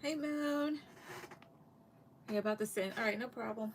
Hey, Moon. Are you about to send? All right, no problem.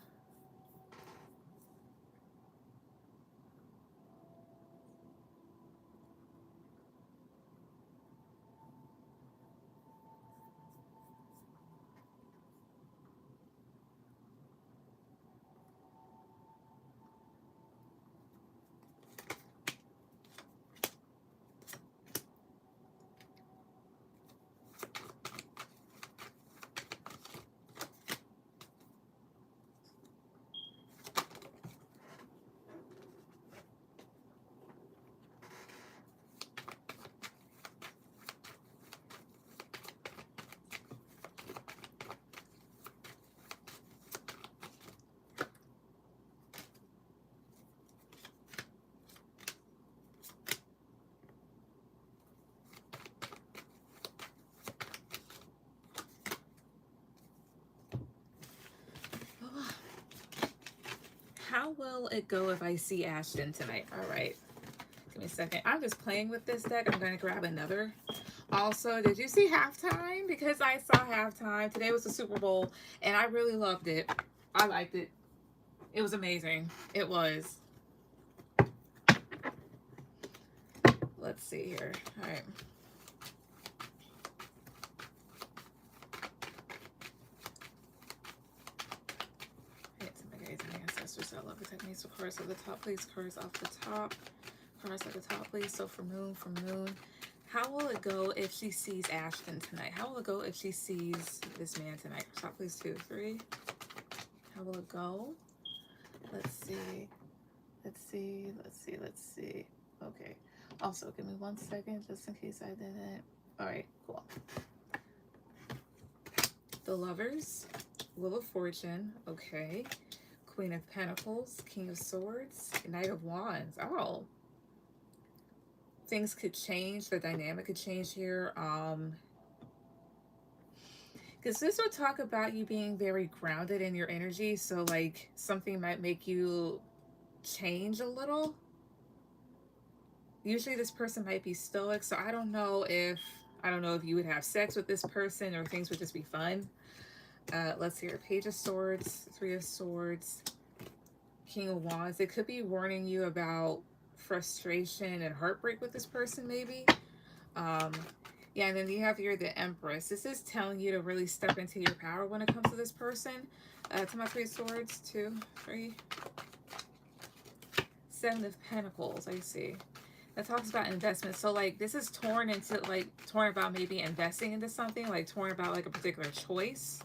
How will it go if I see Ashton tonight? All right. Give me a second. I'm just playing with this deck. I'm going to grab another. Also, did you see halftime? Because I saw halftime. Today was the Super Bowl, and I really loved it. I liked it. It was amazing. It was. Let's see here. All right. Ancestors, I love the techniques. Of course, at the top, please. Cards off the top. Cards at the top, please. So for Moon, how will it go if she sees Ashton tonight? How will it go if she sees this man tonight? Top, please. 2, 3. How will it go? Let's see. Let's see. Okay. Also, give me 1 second just in case I didn't. All right, cool. The Lovers, Wheel of Fortune. Okay. Queen of Pentacles, King of Swords, Knight of Wands. Oh. Things could change. The dynamic could change here. Because this would talk about you being very grounded in your energy. So, like, something might make you change a little. Usually this person might be stoic. So I don't know if you would have sex with this person or things would just be fun. Let's hear Page of Swords, Three of Swords, King of Wands. It could be warning you about frustration and heartbreak with this person, maybe. Yeah, and then you have here the Empress. This is telling you to really step into your power when it comes to this person. To my Three of Swords, 2, 3. 7 of Pentacles, I see. That talks about investment. So, like, this is torn about maybe investing into something, like torn about like a particular choice.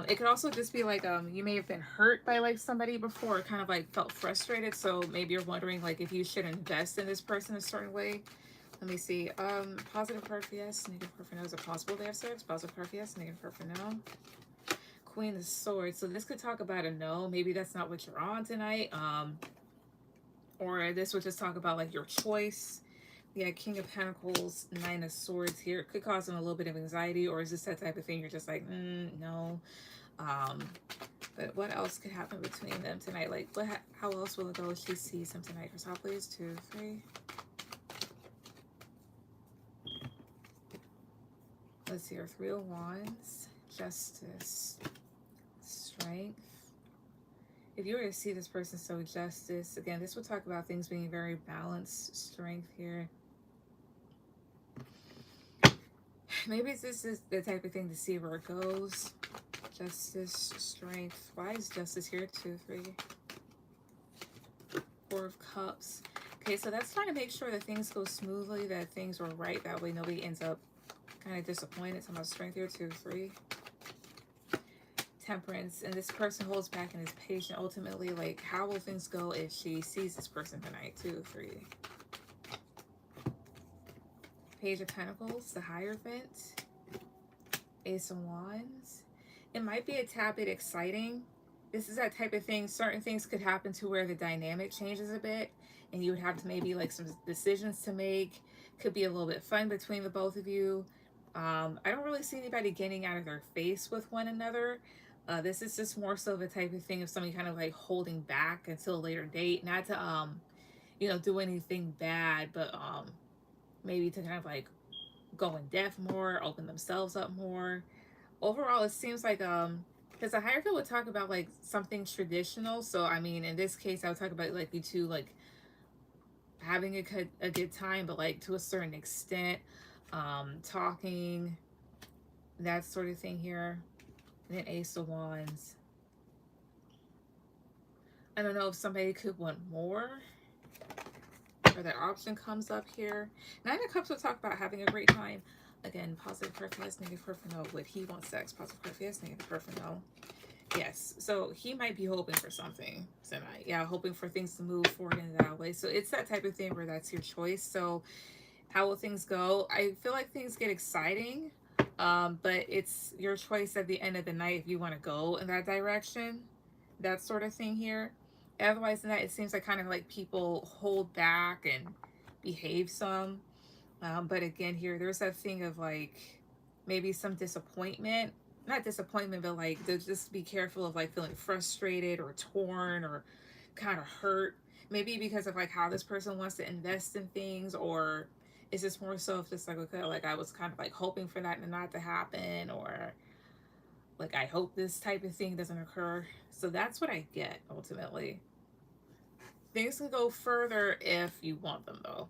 It could also just be like you may have been hurt by like somebody before, kind of like felt frustrated. So maybe you're wondering like if you should invest in this person a certain way. Let me see. Positive card for yes, negative card for no. Is it possible they have sex? Positive card for yes, negative card for no. Queen of Swords. So this could talk about a no. Maybe that's not what you're on tonight. Or this would just talk about like your choice. Yeah, King of Pentacles, Nine of Swords here. It could cause them a little bit of anxiety, or is this that type of thing you're just like, no. But what else could happen between them tonight? Like, how else will it go if she sees him tonight? For top, please. 2, 3. Let's see, our 3 of Wands, Justice, Strength. If you were to see this person show justice, again, this would talk about things being very balanced. Strength here. Maybe this is the type of thing to see where it goes. Justice, Strength. Why is Justice here? 2, 3. 4 of Cups. Okay, so that's trying to make sure that things go smoothly, that things are right. That way nobody ends up kind of disappointed. Talking about Strength here. 2, 3. Temperance. And this person holds back and is patient. Ultimately, like, how will things go if she sees this person tonight? 2, 3. Page of Pentacles, the Hierophant, Ace of Wands. It might be a tad bit exciting. This is that type of thing. Certain things could happen to where the dynamic changes a bit, and you would have to maybe like some decisions to make. Could be a little bit fun between the both of you. I don't really see anybody getting out of their face with one another. This is just more so the type of thing of somebody kind of like holding back until a later date, not to do anything bad, but maybe to kind of like go in depth more, open themselves up more. Overall, it seems like because the Hierophant would talk about like something traditional. So I mean, in this case, I would talk about like you two like having a good time, but like to a certain extent, talking, that sort of thing here. And then Ace of Wands. I don't know if somebody could want more, or that option comes up here. Nine of Cups will talk about having a great time. Again, positive perfect yes, negative perfect no. Would he want sex? Positive perfect yes, negative perfect no. Yes, so he might be hoping for something tonight. Yeah, hoping for things to move forward in that way. So it's that type of thing where that's your choice. So how will things go? I feel like things get exciting, but it's your choice at the end of the night if you want to go in that direction, that sort of thing here. Otherwise than that, it seems like kind of like people hold back and behave some. But again, here, there's that thing of like maybe some disappointment. Not disappointment, but like to just be careful of like feeling frustrated or torn or kind of hurt. Maybe because of like how this person wants to invest in things, or it's just more so of just like, okay, like I was kind of like hoping for that not to happen, or like I hope this type of thing doesn't occur. So that's what I get ultimately. Things can go further if you want them though.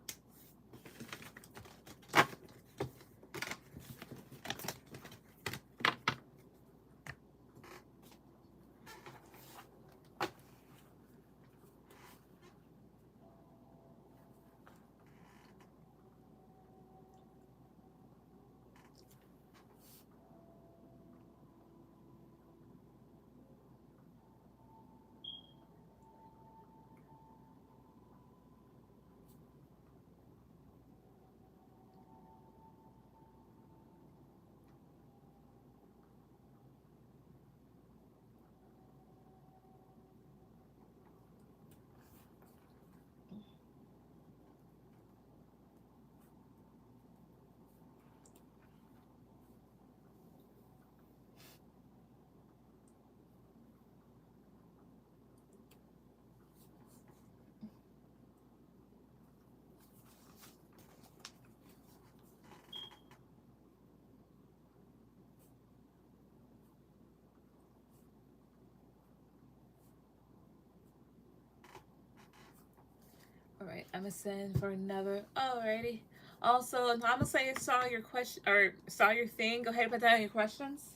All right, I'm gonna send for another. Alrighty. Also, I'm gonna say I saw your question or saw your thing. Go ahead and put down your questions.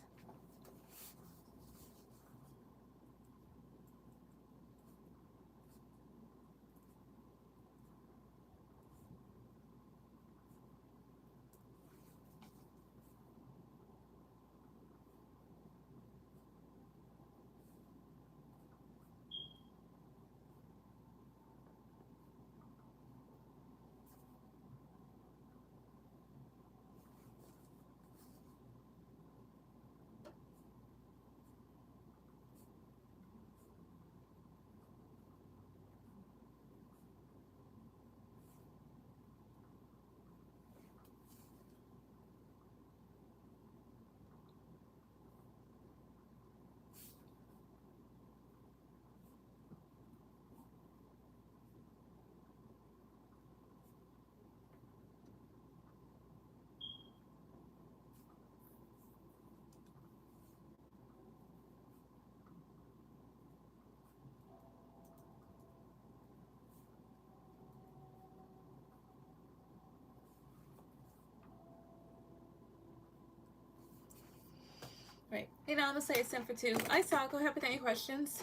Right. Hey, now I'm gonna say it's sent for two. I saw. Go ahead with any questions.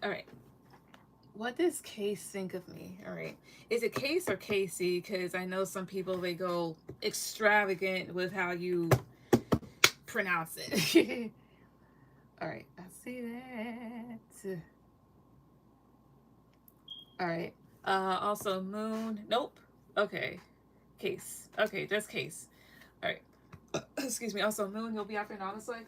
All right. What does Case think of me? All right. Is it Case or Casey? Because I know some people, they go extravagant with how you pronounce it. All right. I see that. All right. Also, Moon. Nope. Okay. Case. Okay, just Case. All right. Excuse me. Also, Moon, you'll be out there honestly.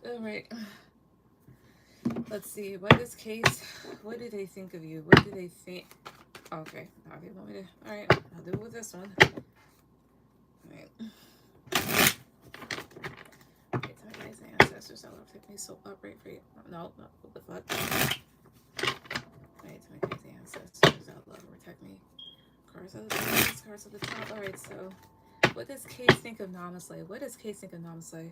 All right. Let's see. What is Case? What do they think of you? What do they think? Okay. Now they want me to. All right. I'll do it with this one. All right. Okay, tell me guys, ancestors, I love take me so upright for you. No, no. What the fuck? Alright, tell me guys, ancestors, I love protect me. Cards of the top. Cards of the top. Alright, so what does Case think of Namaste? What does Case think of Namaste?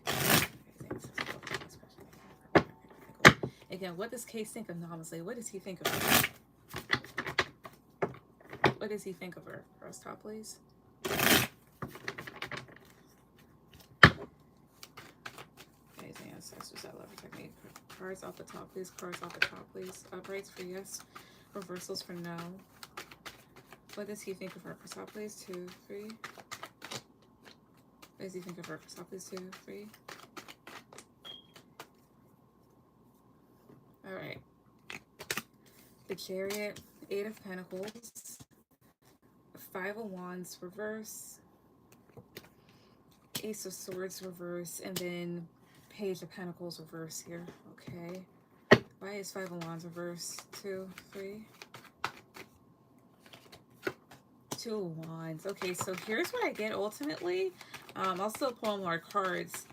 Again, what does Case think of Namaste? What does he think of her? What does he think of her? Cross top, please. Guys, ancestors, I love protect me. Cards off the top, please. Cards off the top, please. Uprights for yes. Reversals for no. What does he think of her? Cross top, please. 2, 3. What does he think of her? Cross top, please. 2, 3. Alright. The Chariot, 8 of Pentacles, 5 of Wands reverse, Ace of Swords reverse, and then Page of Pentacles reverse here. Okay. Why is 5 of Wands reverse? 2, 3. 2 of Wands. Okay, so here's what I get ultimately. I'll still pull more cards.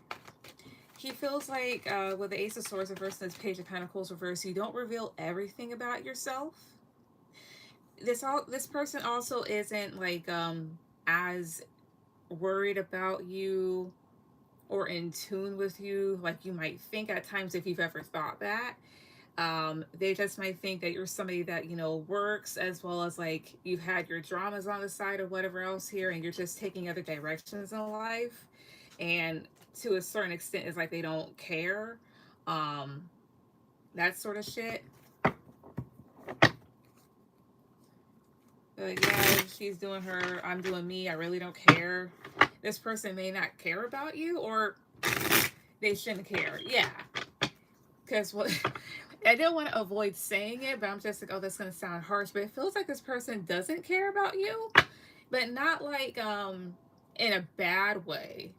He feels like with the Ace of Swords reverse and this Page of Pentacles reverse, you don't reveal everything about yourself. This person also isn't like as worried about you or in tune with you like you might think at times, if you've ever thought that. They just might think that you're somebody that, you know, works, as well as like you've had your dramas on the side or whatever else here, and you're just taking other directions in life. And to a certain extent, it's like they don't care. That sort of shit. Like, yeah, she's doing her, I'm doing me, I really don't care. This person may not care about you, or they shouldn't care. Yeah. Because what I don't want to avoid saying it, but I'm just like, oh, that's going to sound harsh. But it feels like this person doesn't care about you, but not like in a bad way.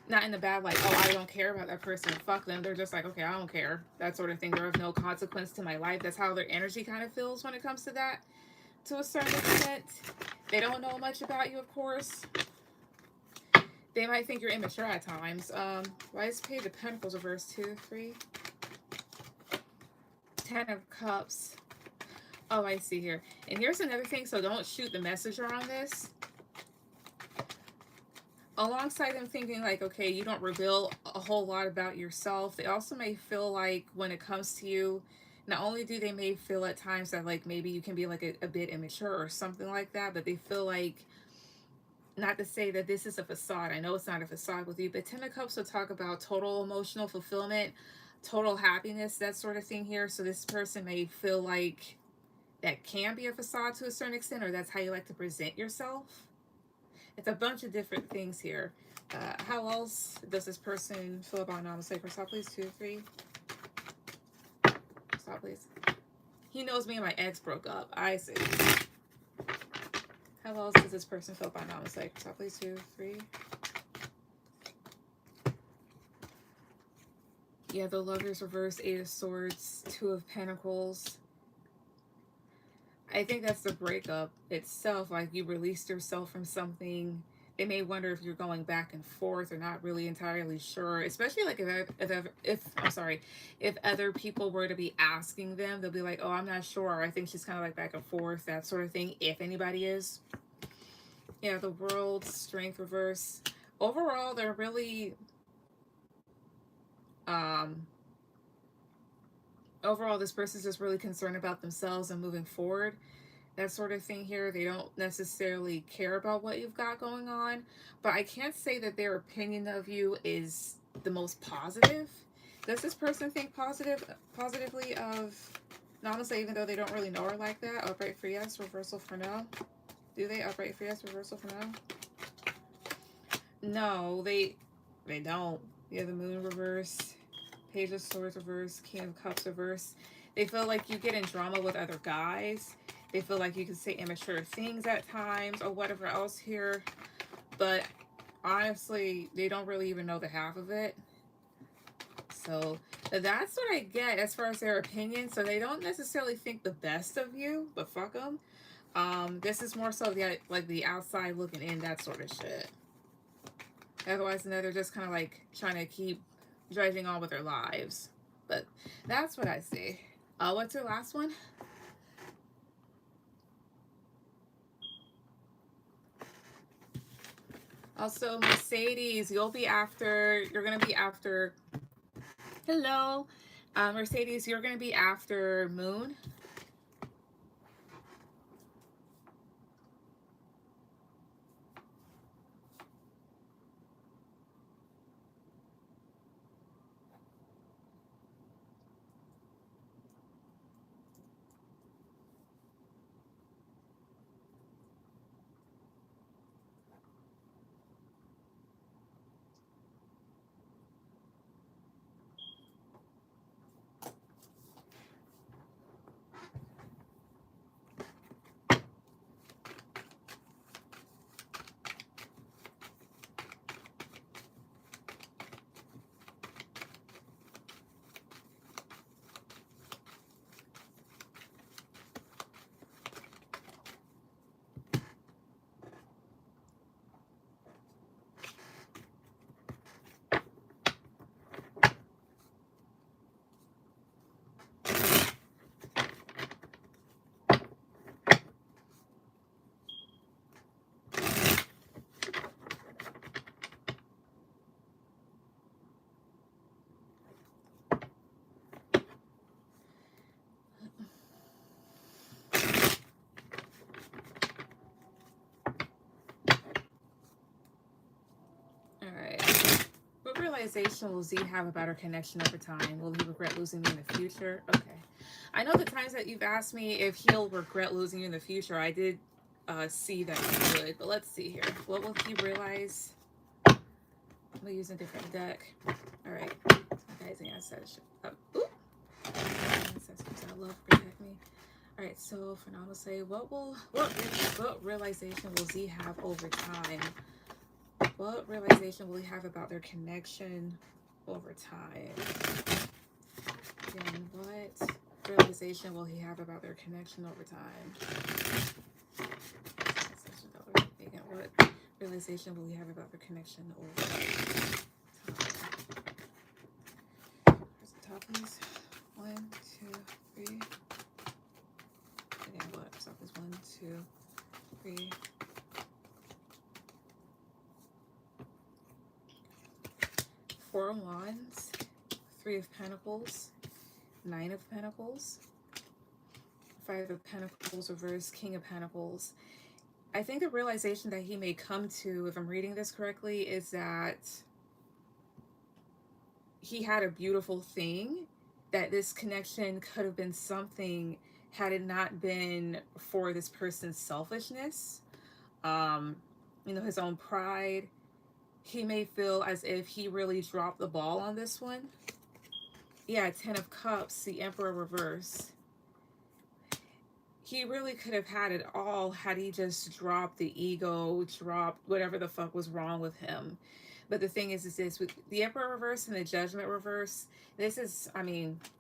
Not in the bad, like, oh, I don't care about that person, fuck them. They're just like, okay, I don't care. That sort of thing. They're of no consequence to my life. That's how their energy kind of feels when it comes to that. To a certain extent. They don't know much about you, of course. They might think you're immature at times. Why is Page of Pentacles reverse? 2, 3. 10 of Cups. Oh, I see here. And here's another thing, so don't shoot the messenger on this. Alongside them thinking like, okay, you don't reveal a whole lot about yourself, they also may feel like when it comes to you, not only do they may feel at times that like maybe you can be like a bit immature or something like that, but they feel like, not to say that this is a facade, I know it's not a facade with you, but 10 of Cups will talk about total emotional fulfillment, total happiness, that sort of thing here. So this person may feel like that can be a facade to a certain extent, or that's how you like to present yourself. It's a bunch of different things here. How else does this person feel about Namaste? Stop, please. 2, 3. Stop, please. He knows me and my ex broke up. I see. How else does this person feel about Namaste? Stop, please. 2, 3. Yeah, the Lovers reverse, 8 of Swords, 2 of Pentacles. I think that's the breakup itself. Like you released yourself from something. They may wonder if you're going back and forth or not really entirely sure. Especially like if other people were to be asking them, they'll be like, oh, I'm not sure. I think she's kind of like back and forth, that sort of thing. If anybody is. Yeah, the World, Strength reverse. Overall, they're really overall, this person's just really concerned about themselves and moving forward. that sort of thing here. They don't necessarily care about what you've got going on, but I can't say that their opinion of you is the most positive. Does this person think positively of Namaste, even though they don't really know her like that? Upright for yes, reversal for no. Do they? Upright for yes, reversal for no? No, they don't. Yeah, the moon reverse, page of swords reverse, king of cups reverse. They feel like you get in drama with other guys. They feel like you can say immature things at times or whatever else here. But honestly, they don't really even know the half of it. So that's what I get as far as their opinion. So they don't necessarily think the best of you, but fuck them. This is more so the like the outside looking in, that sort of shit. Otherwise, they're just kind of like trying to keep drudging on with their lives. But that's what I see. What's your last one? Also, Mercedes, you're gonna be after, hello. Mercedes, you're gonna be after Moon. All right. What realization will Z have about our connection over time? Will he regret losing me in the future? Okay. I know the times that you've asked me if he'll regret losing you in the future, I did see that he would, but let's see here. What will he realize? We'll use a different deck. All right. My guys, I said shit. Oop. I love protect me. All right. So for now, we'll say what realization will Z have over time? What realization will he have about their connection over time? And what realization will he have about their connection over time? What realization will he have about their connection over time? Where's the top of these? 1, 2, 3. Again, what? Top is 1, 2, 3. Four of Wands, 3 of Pentacles, 9 of Pentacles, 5 of Pentacles reverse, King of Pentacles. I think the realization that he may come to, if I'm reading this correctly, is that he had a beautiful thing, that this connection could have been something had it not been for this person's selfishness, his own pride. He may feel as if he really dropped the ball on this one. Yeah, 10 of Cups, the Emperor reverse. He really could have had it all had he just dropped the ego, dropped whatever the fuck was wrong with him. But the thing is this, with the Emperor reverse and the Judgment reverse, this is,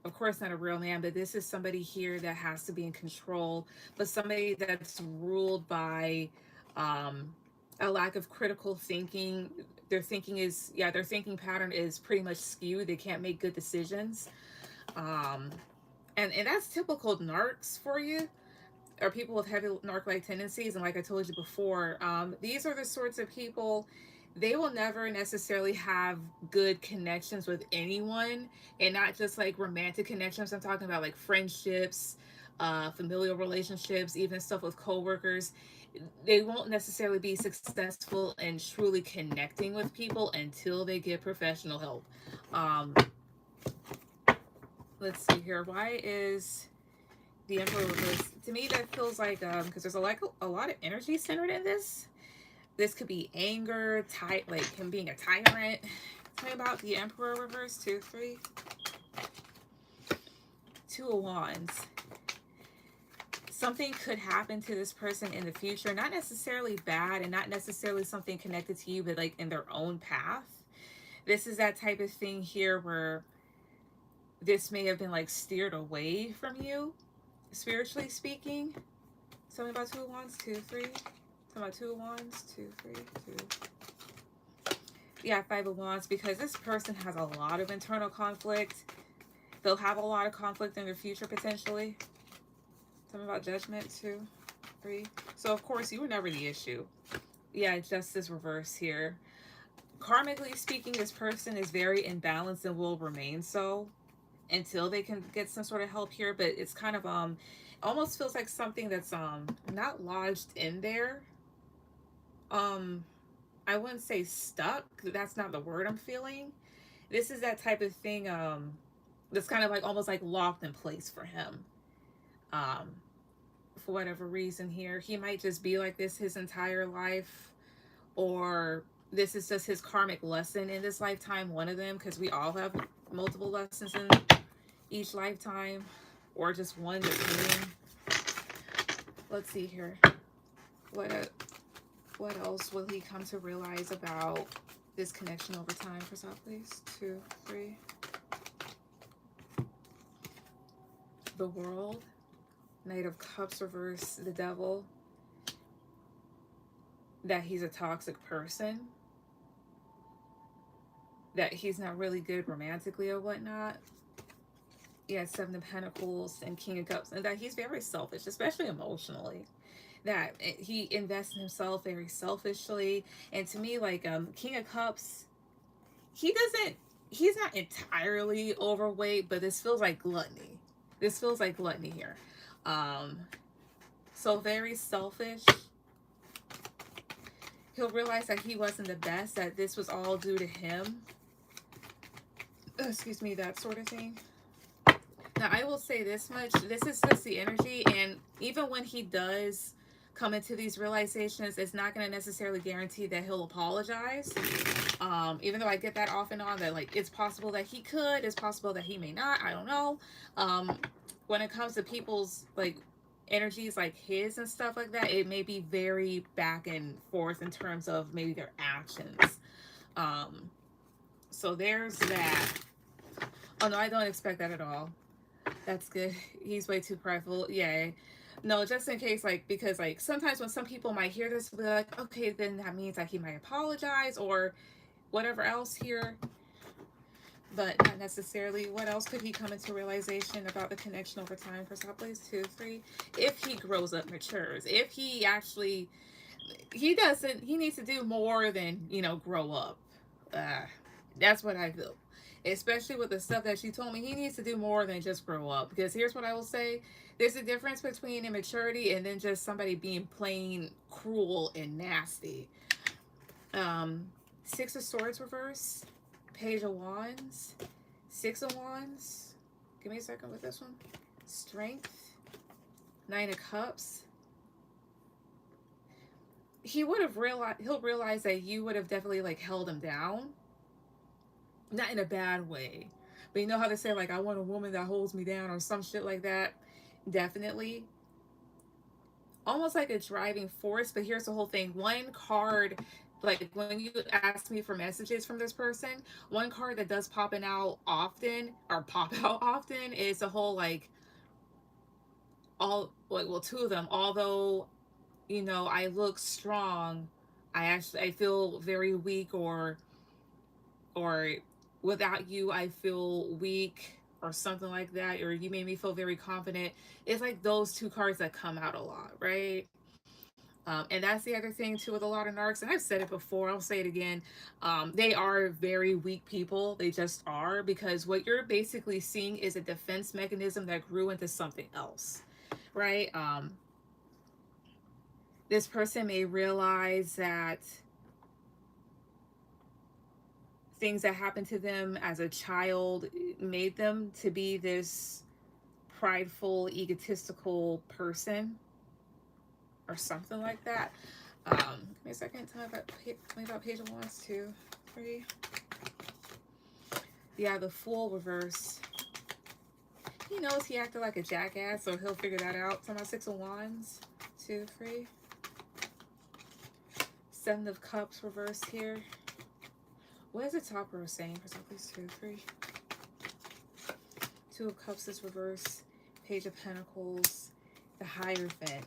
of course not a real man, but this is somebody here that has to be in control, but somebody that's ruled by a lack of critical thinking. Their thinking pattern is pretty much skewed. They can't make good decisions. And that's typical narcs for you, or people with heavy narc-like tendencies. And like I told you before, these are the sorts of people, they will never necessarily have good connections with anyone, and not just like romantic connections. I'm talking about like friendships, familial relationships, even stuff with coworkers. They won't necessarily be successful in truly connecting with people until they get professional help. Um, let's see here. Why is the Emperor reversed? To me, that feels like because there's a lot of energy centered in this. This could be anger, like him being a tyrant. Tell me about the Emperor reverse. 2, 3, 2 of Wands. Something could happen to this person in the future, not necessarily bad and not necessarily something connected to you, but like in their own path. This is that type of thing here where this may have been like steered away from you, spiritually speaking. Tell me about 2 of Wands. 2, 3. Tell me about 2 of Wands. 2, 3, 2. Yeah, 5 of Wands, because this person has a lot of internal conflict. They'll have a lot of conflict in their future potentially. Tell me about Judgment. 2, 3. So of course you were never the issue. Yeah, Justice reverse here. Karmically speaking, this person is very imbalanced and will remain so until they can get some sort of help here. But it's kind of almost feels like something that's not lodged in there. I wouldn't say stuck. That's not the word I'm feeling. This is that type of thing that's kind of like almost like locked in place for him. For whatever reason here, he might just be like this his entire life, or this is just his karmic lesson in this lifetime, one of them, because we all have multiple lessons in each lifetime, or just one that's meaning. Let's see here. What else will he come to realize about this connection over time for South, please? 2, 3. The World. Knight of Cups reverse, the Devil. That he's a toxic person. That he's not really good romantically or whatnot. Yeah, 7 of Pentacles and King of Cups. And that he's very selfish, especially emotionally. That he invests in himself very selfishly. And to me, like King of Cups, he's not entirely overweight, but this feels like gluttony. This feels like gluttony here. So very selfish. He'll realize that he wasn't the best, that this was all due to him. Excuse me, that sort of thing. Now, I will say this much. This is just the energy, and even when he does come into these realizations, it's not going to necessarily guarantee that he'll apologize. Even though I get that off and on, that like it's possible that he could, it's possible that he may not, I don't know. When it comes to people's like energies like his and stuff like that, it may be very back and forth in terms of maybe their actions. So there's that. Oh no, I don't expect that at all. That's good. He's way too prideful. Yeah. No, just in case, like, because like sometimes when some people might hear this, they'll be like, okay, then that means that he might apologize or whatever else here, but not necessarily. What else could he come into realization about the connection over time for South, please? 2, 3. If he grows up, matures, if he actually, he needs to do more than, grow up. That's what I feel. Especially with the stuff that she told me, he needs to do more than just grow up. Because here's what I will say. There's a difference between immaturity and then just somebody being plain cruel and nasty. 6 of Swords reverse. Page of Wands. 6 of Wands. Give me a second with this one. Strength. 9 of Cups. He'll realize that you would have definitely like held him down. Not in a bad way. But you know how they say, like, I want a woman that holds me down or some shit like that? Definitely. Almost like a driving force. But here's the whole thing. One card, like when you ask me for messages from this person, one card that does pop out often is the whole like, well, 2 of them. Although, I look strong, I feel very weak, or without you, I feel weak, or something like that, or you made me feel very confident. It's like those 2 cards that come out a lot, right? And that's the other thing too with a lot of narcs, and I've said it before, I'll say it again. They are very weak people. They just are, because what you're basically seeing is a defense mechanism that grew into something else. right? This person may realize that things that happened to them as a child made them to be this prideful, egotistical person or something like that. Give me a second. Tell me about Page of Wands, 2, 3. Yeah, the Fool reverse. He knows he acted like a jackass, so he'll figure that out. Talking about 6 of Wands, 2, 3. 7 of Cups reverse here. What is the top row saying for please? 2, 3. 2 of Cups is reverse. Page of Pentacles. The Hierophant.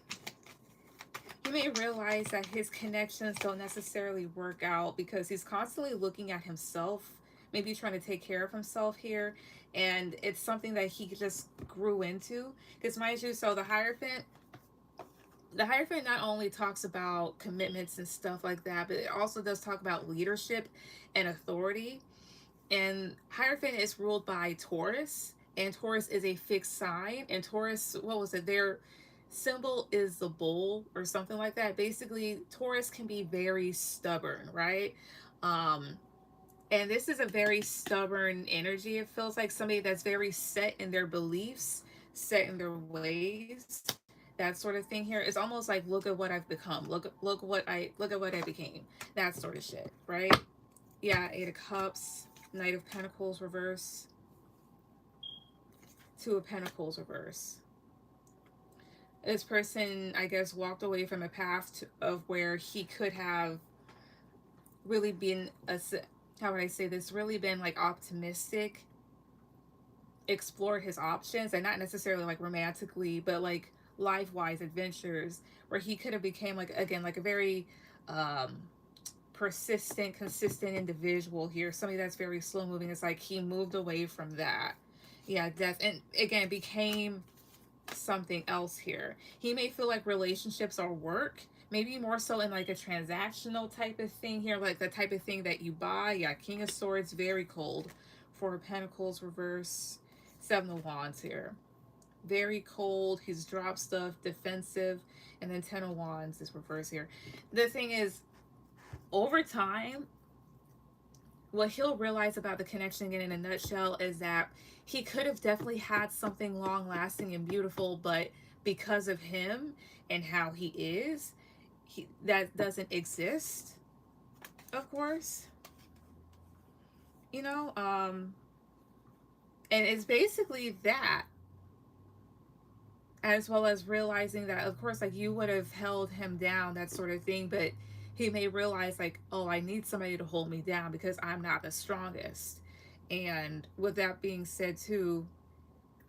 You may realize that his connections don't necessarily work out because he's constantly looking at himself, maybe trying to take care of himself here, and it's something that he just grew into. Because mind you, so the Hierophant not only talks about commitments and stuff like that, but it also does talk about leadership and authority. And Hierophant is ruled by Taurus, and Taurus is a fixed sign, and Taurus, what was it, their symbol is the bull or something like that. Basically, Taurus can be very stubborn, right? And this is a very stubborn energy. It feels like somebody that's very set in their beliefs, set in their ways, that sort of thing here. It's almost like, look at what I've become. Look at what I became. That sort of shit, right? Yeah, 8 of Cups, Knight of Pentacles reverse, 2 of Pentacles reverse. This person, I guess, walked away from a path of where he could have really been how would I say this, really been like optimistic, explored his options, and not necessarily like romantically, but like life-wise adventures, where he could have became like, again, like a very persistent, consistent individual here, somebody that's very slow moving. It's like he moved away from that. Yeah, death, and again became something else here. He may feel like relationships are work, maybe more so in like a transactional type of thing here, like the type of thing that you buy. Yeah, King of Swords, very cold. 4 of Pentacles reverse, 7 of Wands here, very cold. He's dropped stuff, defensive, and then 10 of Wands is reverse here. The thing is, over time, what he'll realize about the connection, again, in a nutshell, is that he could have definitely had something long lasting and beautiful, but because of him and how he is, that doesn't exist, of course. You know, and it's basically that, as well as realizing that, of course, like, you would have held him down, that sort of thing, but he may realize like, oh, I need somebody to hold me down because I'm not the strongest. And with that being said too,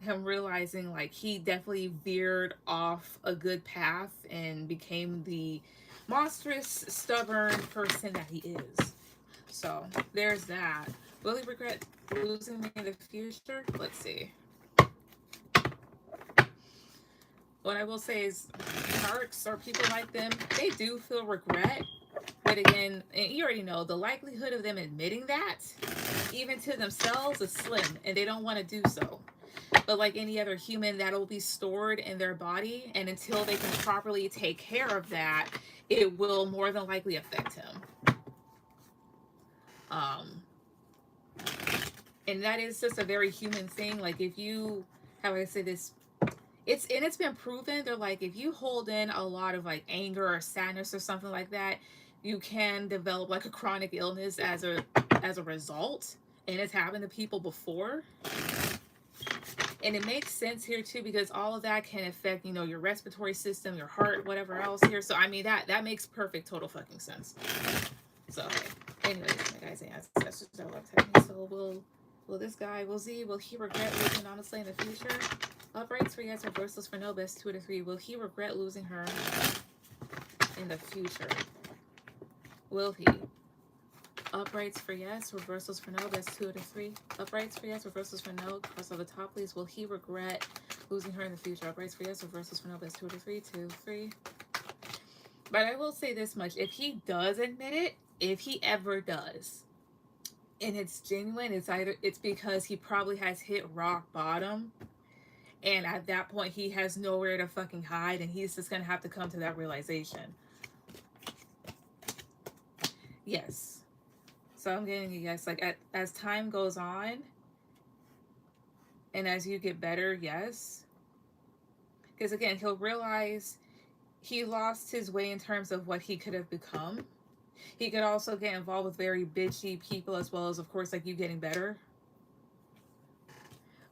him realizing like he definitely veered off a good path and became the monstrous, stubborn person that he is. So there's that. Will he regret losing me in the future? Let's see. What I will say is, sharks or people like them, they do feel regret. But again, and you already know, the likelihood of them admitting that, even to themselves, is slim, and they don't want to do so. But like any other human, that'll be stored in their body, and until they can properly take care of that, it will more than likely affect him. And that is just a very human thing. Like, if you, how would I say this? It's been proven. They're like, if you hold in a lot of like anger or sadness or something like that, you can develop like a chronic illness as a result. And it's happened to people before. And it makes sense here too, because all of that can affect, you know, your respiratory system, your heart, whatever else here. So I mean, that makes perfect, total fucking sense. So anyways, my guys and ancestors, I love technique. So will this guy, will he regret losing honestly in the future? Uprights for yes, reversals for no, best 2 to 3. Will he regret losing her in the future? Will he? Uprights for yes, reversals for no, best 2 to 3. Uprights for yes, reversals for no, cross over the top, please. Will he regret losing her in the future? Uprights for yes, reversals for no, best 2 to 3, 2, 3. But I will say this much: if he does admit it, if he ever does, and it's genuine, it's because he probably has hit rock bottom, And at that point, he has nowhere to fucking hide, and he's just gonna have to come to that realization. Yes. So I'm getting a yes. Like, as time goes on, and as you get better, yes. Because again, he'll realize he lost his way in terms of what he could have become. He could also get involved with very bitchy people, as well as, of course, like you getting better.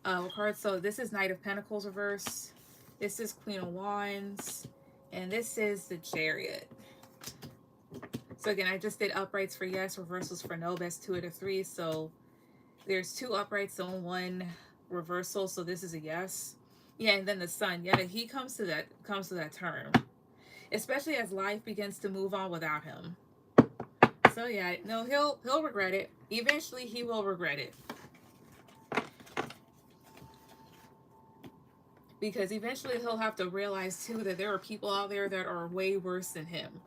Cards. So this is Knight of Pentacles reverse. This is Queen of Wands. And this is the Chariot. So again, I just did uprights for yes, reversals for no. Best 2 out of 3. So there's 2 uprights and 1 reversal. So this is a yes. Yeah, and then the Sun. Yeah, he comes to that term, especially as life begins to move on without him. So yeah, no, he'll regret it. Eventually, he will regret it. Because eventually he'll have to realize too that there are people out there that are way worse than him.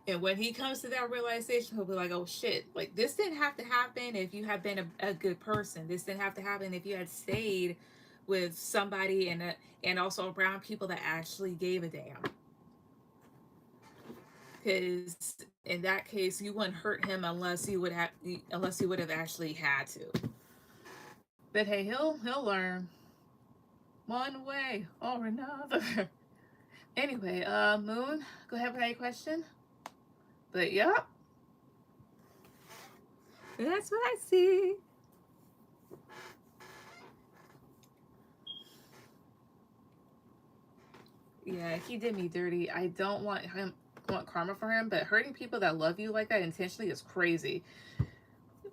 And when he comes to that realization, he'll be like, oh shit, like this didn't have to happen if you had been a good person. This didn't have to happen if you had stayed with somebody and also around people that actually gave a damn. Because in that case, you wouldn't hurt him unless you would have actually had to. But hey, he'll learn one way or another. Anyway, Moon, go ahead with any question. But yep, that's what I see. Yeah, he did me dirty. I don't want karma for him, but hurting people that love you like that intentionally is crazy.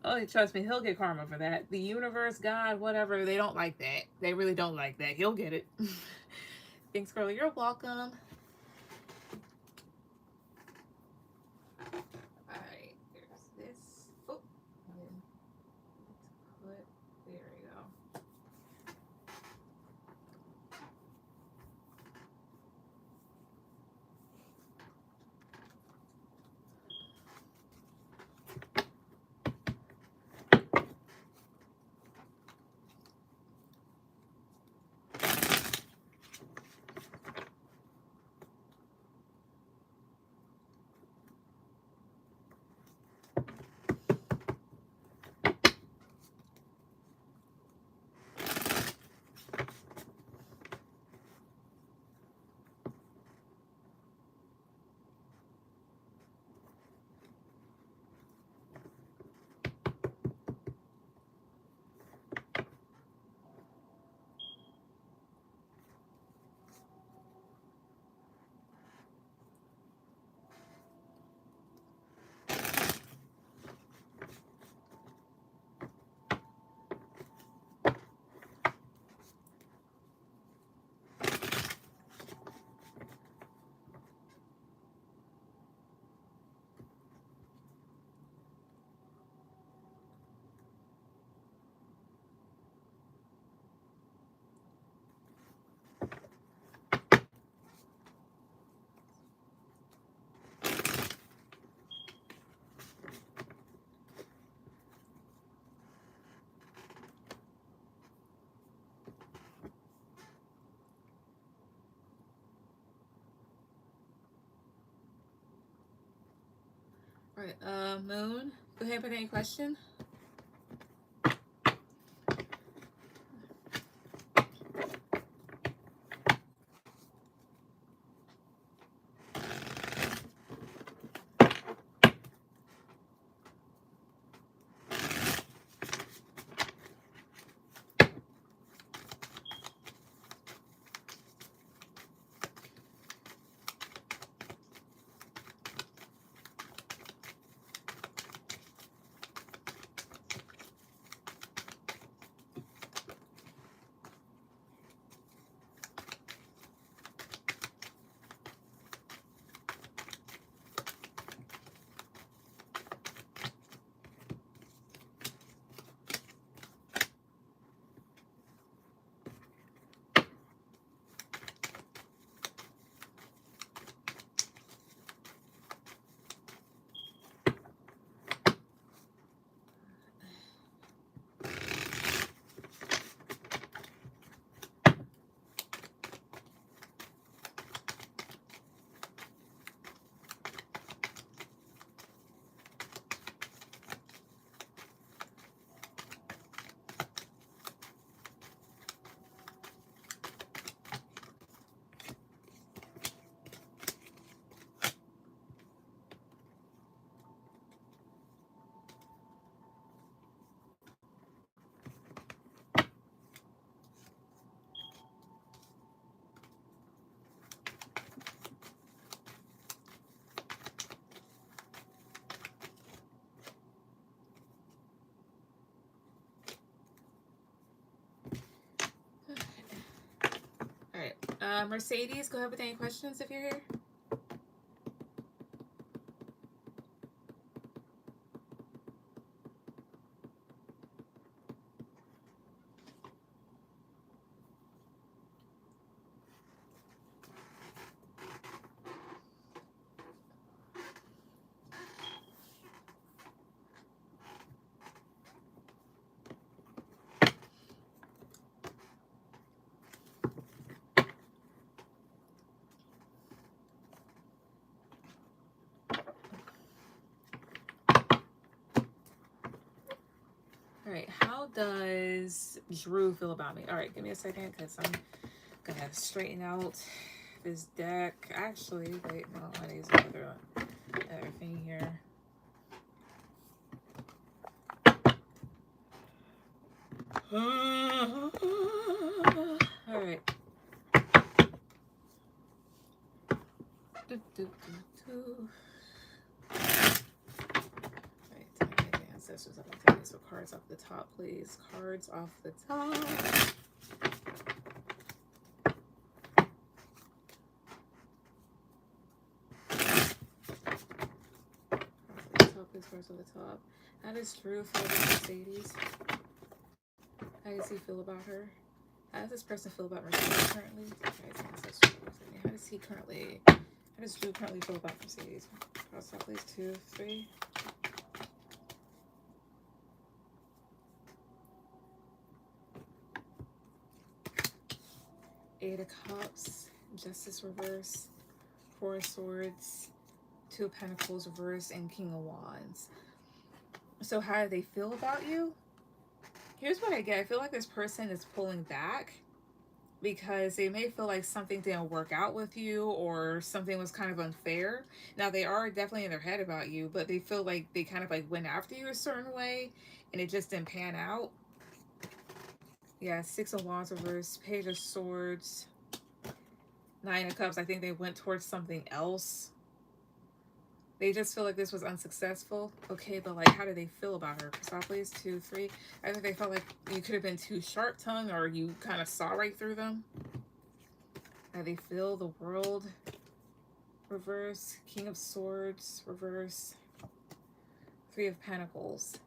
Oh, trust me, he'll get karma for that. The universe, God, whatever, they don't like that. They really don't like that. He'll get it. Thanks, girl. You're welcome. Alright, there's this. Oh, there we go. Alright, Moon, go ahead with any question. Mercedes, go ahead with any questions if you're here. All right, how does Drew feel about me? All right, give me a second because I'm gonna straighten out this deck. Actually, wait, no, I need another thing here. All right. Ancestors, I'm gonna take some cards off the top, please. Cards off the top. Cards on the top. How does Drew feel about Mercedes? How does he feel about her? How does this person feel about Mercedes currently? How does he currently? How does Drew currently feel about Mercedes? Cards top, please. 2, 3. Eight of Cups, Justice reverse, 4 of Swords, 2 of Pentacles reverse, and King of Wands. So how do they feel about you? Here's what I get. I feel like this person is pulling back because they may feel like something didn't work out with you or something was kind of unfair. Now, they are definitely in their head about you, but they feel like they kind of like went after you a certain way and it just didn't pan out. Yeah, 6 of Wands reverse, Page of Swords, 9 of Cups. I think they went towards something else. They just feel like this was unsuccessful. Okay, but like, how do they feel about her? Please. 2, 3. I think they felt like you could have been too sharp-tongued or you kind of saw right through them. How they feel the World reverse, King of Swords reverse, 3 of Pentacles.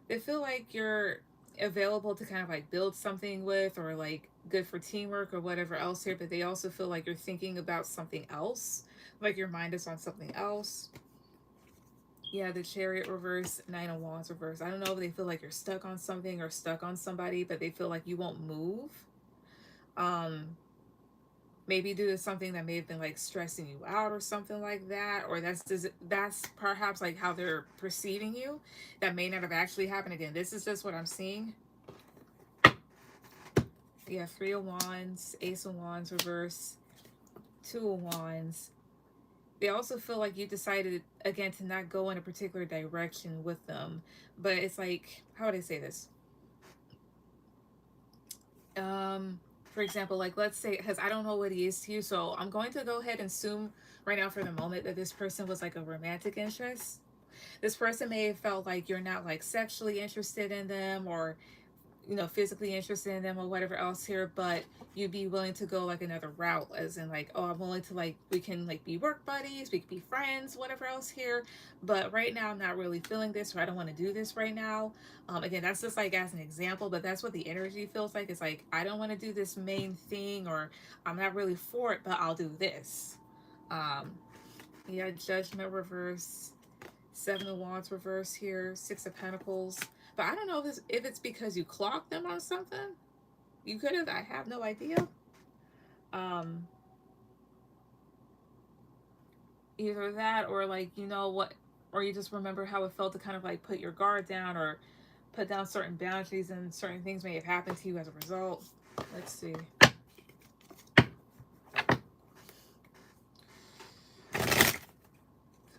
They feel like you're available to kind of like build something with or like good for teamwork or whatever else here, but they also feel like you're thinking about something else, like your mind is on something else. Yeah, the Chariot reverse, 9 of Wands reverse. I don't know if they feel like you're stuck on something or stuck on somebody, but they feel like you won't move. Maybe due to something that may have been like stressing you out or something like that, or that's perhaps like how they're perceiving you. That may not have actually happened. Again, this is just what I'm seeing. Yeah, 3 of Wands, Ace of Wands reverse, 2 of Wands. They also feel like you decided, again, to not go in a particular direction with them. But it's like, how would I say this? For example, like, let's say, because I don't know what he is to you, so I'm going to go ahead and assume right now for the moment that this person was like a romantic interest. This person may have felt like you're not like sexually interested in them or, you know, physically interested in them or whatever else here, but you'd be willing to go like another route, as in like, oh, I'm willing to like, we can like be work buddies, we can be friends, whatever else here, but right now I'm not really feeling this, or I don't want to do this right now. Again, that's just like as an example, but that's what the energy feels like. It's like, I don't want to do this main thing, or I'm not really for it, but I'll do this. Yeah, Judgment reverse, 7 of Wands reverse here, 6 of Pentacles. But I don't know if it's because you clocked them on something. You could have. I have no idea. Either that or like, you know what, or you just remember how it felt to kind of like put your guard down or put down certain boundaries, and certain things may have happened to you as a result. Let's see.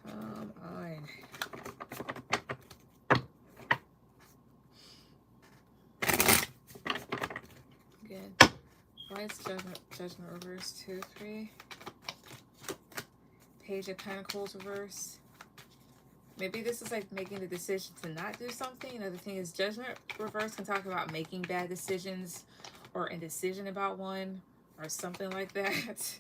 Come on. Again. Why is Judgment reverse? 2, 3. Page of Pentacles reverse. Maybe this is like making the decision to not do something. Another thing is Judgment reverse can talk about making bad decisions or indecision about one. or something like that.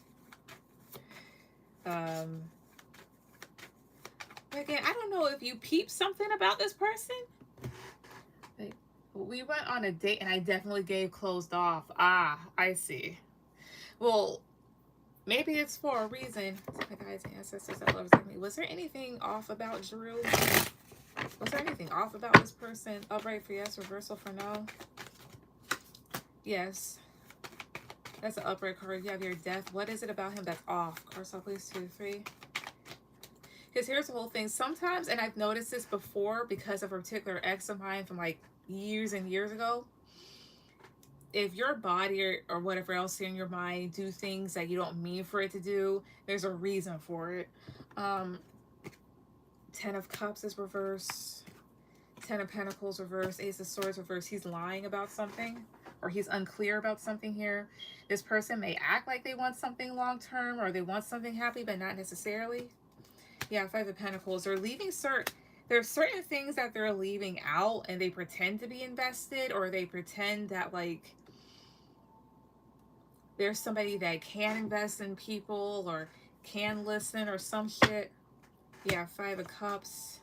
Again, I don't know if you peep something about this person. Like, we went on a date and I definitely gave closed off. Ah, I see. Well, maybe it's for a reason. My guides and ancestors that loves me. Was there anything off about Drew? Was there anything off about this person? Upright for yes, reversal for no. Yes. That's an upright card. You have your death. What is it about him that's off? Card shuffle, please. 2, 3. Because here's the whole thing. Sometimes, and I've noticed this before because of a particular ex of mine from like years and years ago, if your body or whatever else in your mind do things that you don't mean for it to do, there's a reason for it. 10 of Cups is reverse. 10 of Pentacles reverse. Ace of Swords reverse. He's lying about something, or he's unclear about something here. This person may act like they want something long term, or they want something happy, but not necessarily. Yeah, 5 of Pentacles. They're leaving there's certain things that they're leaving out, and they pretend to be invested, or they pretend that like there's somebody that can invest in people or can listen or some shit. Yeah, 5 of Cups,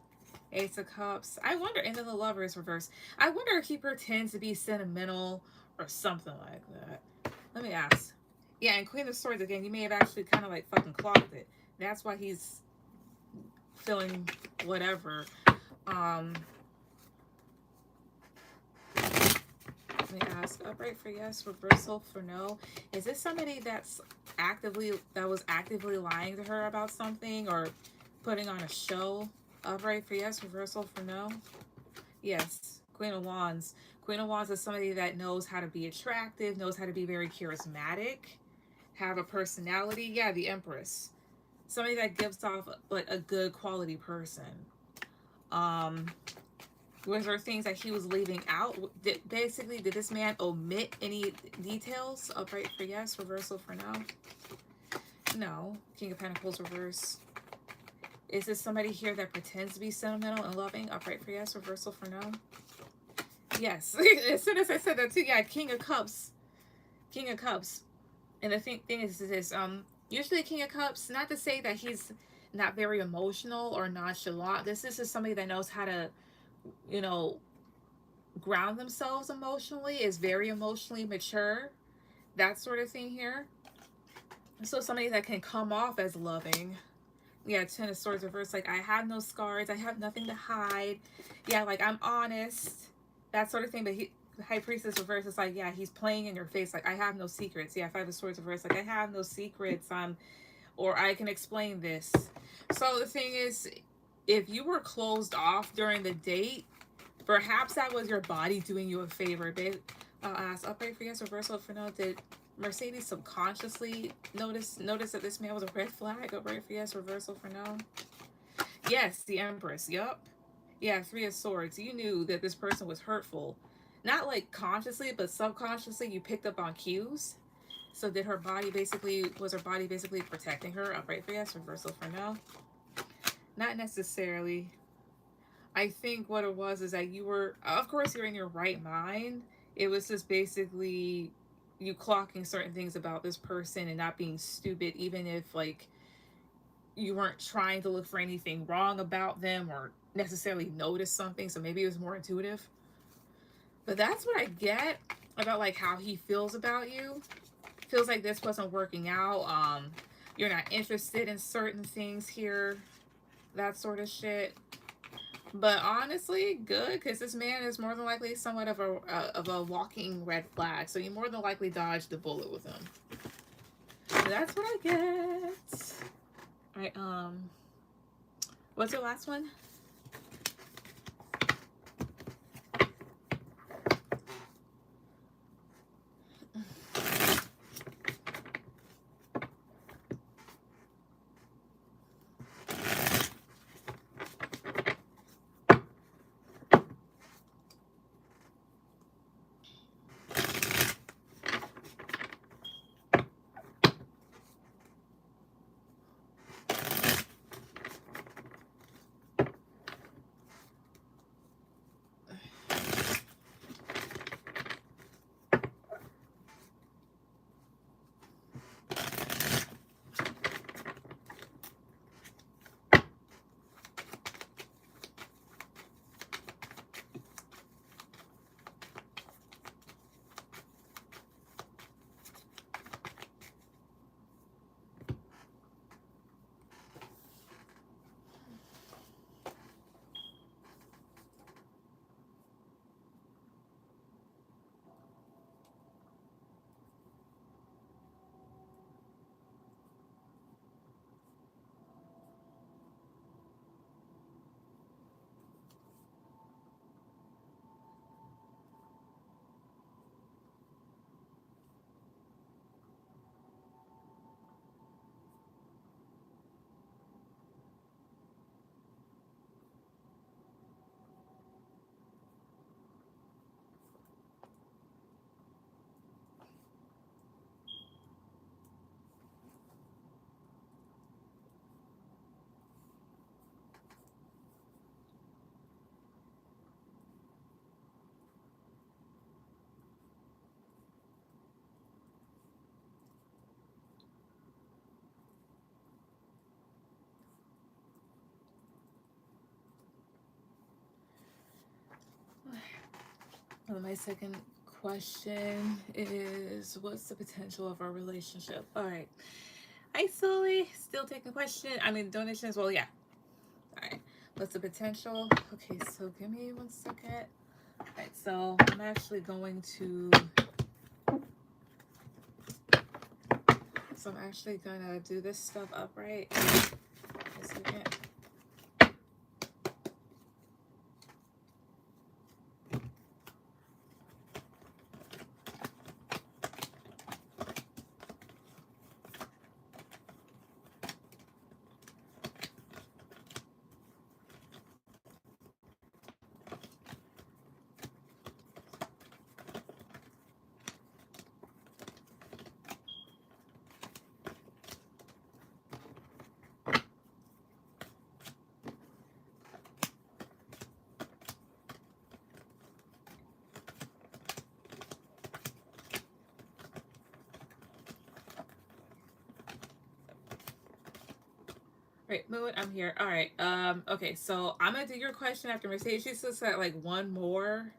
Ace of Cups. I wonder, and then the Lover is reversed. I wonder if he pretends to be sentimental or something like that. Let me ask. Yeah, and Queen of Swords again, you may have actually kind of like fucking clocked it. That's why he's feeling whatever. Let me ask. Upright for yes, reversal for no. Is this somebody that was actively lying to her about something or putting on a show? Upright for yes, reversal for no. Yes. Queen of Wands. Queen of Wands is somebody that knows how to be attractive, knows how to be very charismatic, have a personality. Yeah, the Empress. Somebody that gives off like a good quality person. Was there things that he was leaving out? Did this man omit any details? Upright for yes, reversal for no. No. King of Pentacles reverse. Is this somebody here that pretends to be sentimental and loving? Upright for yes, reversal for no. Yes. As soon as I said that too, yeah, King of Cups. King of Cups. And the thing is this, usually King of Cups, not to say that he's not very emotional or nonchalant. This is just somebody that knows how to, you know, ground themselves emotionally, is very emotionally mature. That sort of thing here. So somebody that can come off as loving. Yeah, 10 of Swords reverse. Like, I have no scars. I have nothing to hide. Yeah, like, I'm honest. That sort of thing. But the High Priestess reverse is like, yeah, he's playing in your face. Like, I have no secrets. Yeah, 5 of Swords reverse. Like, I have no secrets. Or I can explain this. So the thing is, if you were closed off during the date, perhaps that was your body doing you a favor. Babe, I'll ask, upright for yes, reversal for no. Did Mercedes subconsciously notice that this man was a red flag? Upright for yes, reversal for no. Yes, the Empress. Yup. Yeah, 3 of Swords. You knew that this person was hurtful. Not like consciously, but subconsciously you picked up on cues. So was her body basically protecting her? Upright for yes, reversal for no. Not necessarily. I think what it was is that you were, of course you're in your right mind. It was just basically you clocking certain things about this person and not being stupid, even if like you weren't trying to look for anything wrong about them or necessarily notice something. So maybe it was more intuitive. But that's what I get about like how he feels about you. Feels like this wasn't working out. You're not interested in certain things here. That sort of shit. But honestly, good, because this man is more than likely somewhat of a walking red flag. So you more than likely dodged the bullet with him. So that's what I get. All right. What's your last one? My second question is, what's the potential of our relationship? All right. Hi, Sully. Still taking question. I mean, donations. Well, yeah. All right. What's the potential? Okay, so give me 1 second. All right, so I'm actually going to. So I'm actually gonna do this stuff upright. 1 second. Right, Moon, I'm here. All right. Okay, so I'm gonna do your question after Mercedes. She still said like one more,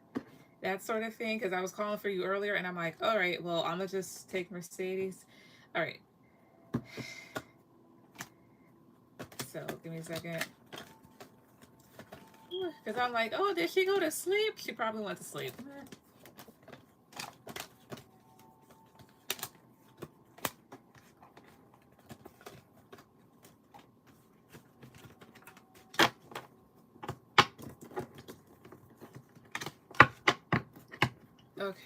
that sort of thing, because I was calling for you earlier, and I'm like, all right, well, I'm gonna just take Mercedes. All right. So give me a second, because I'm like, oh, did she go to sleep? She probably went to sleep. Okay.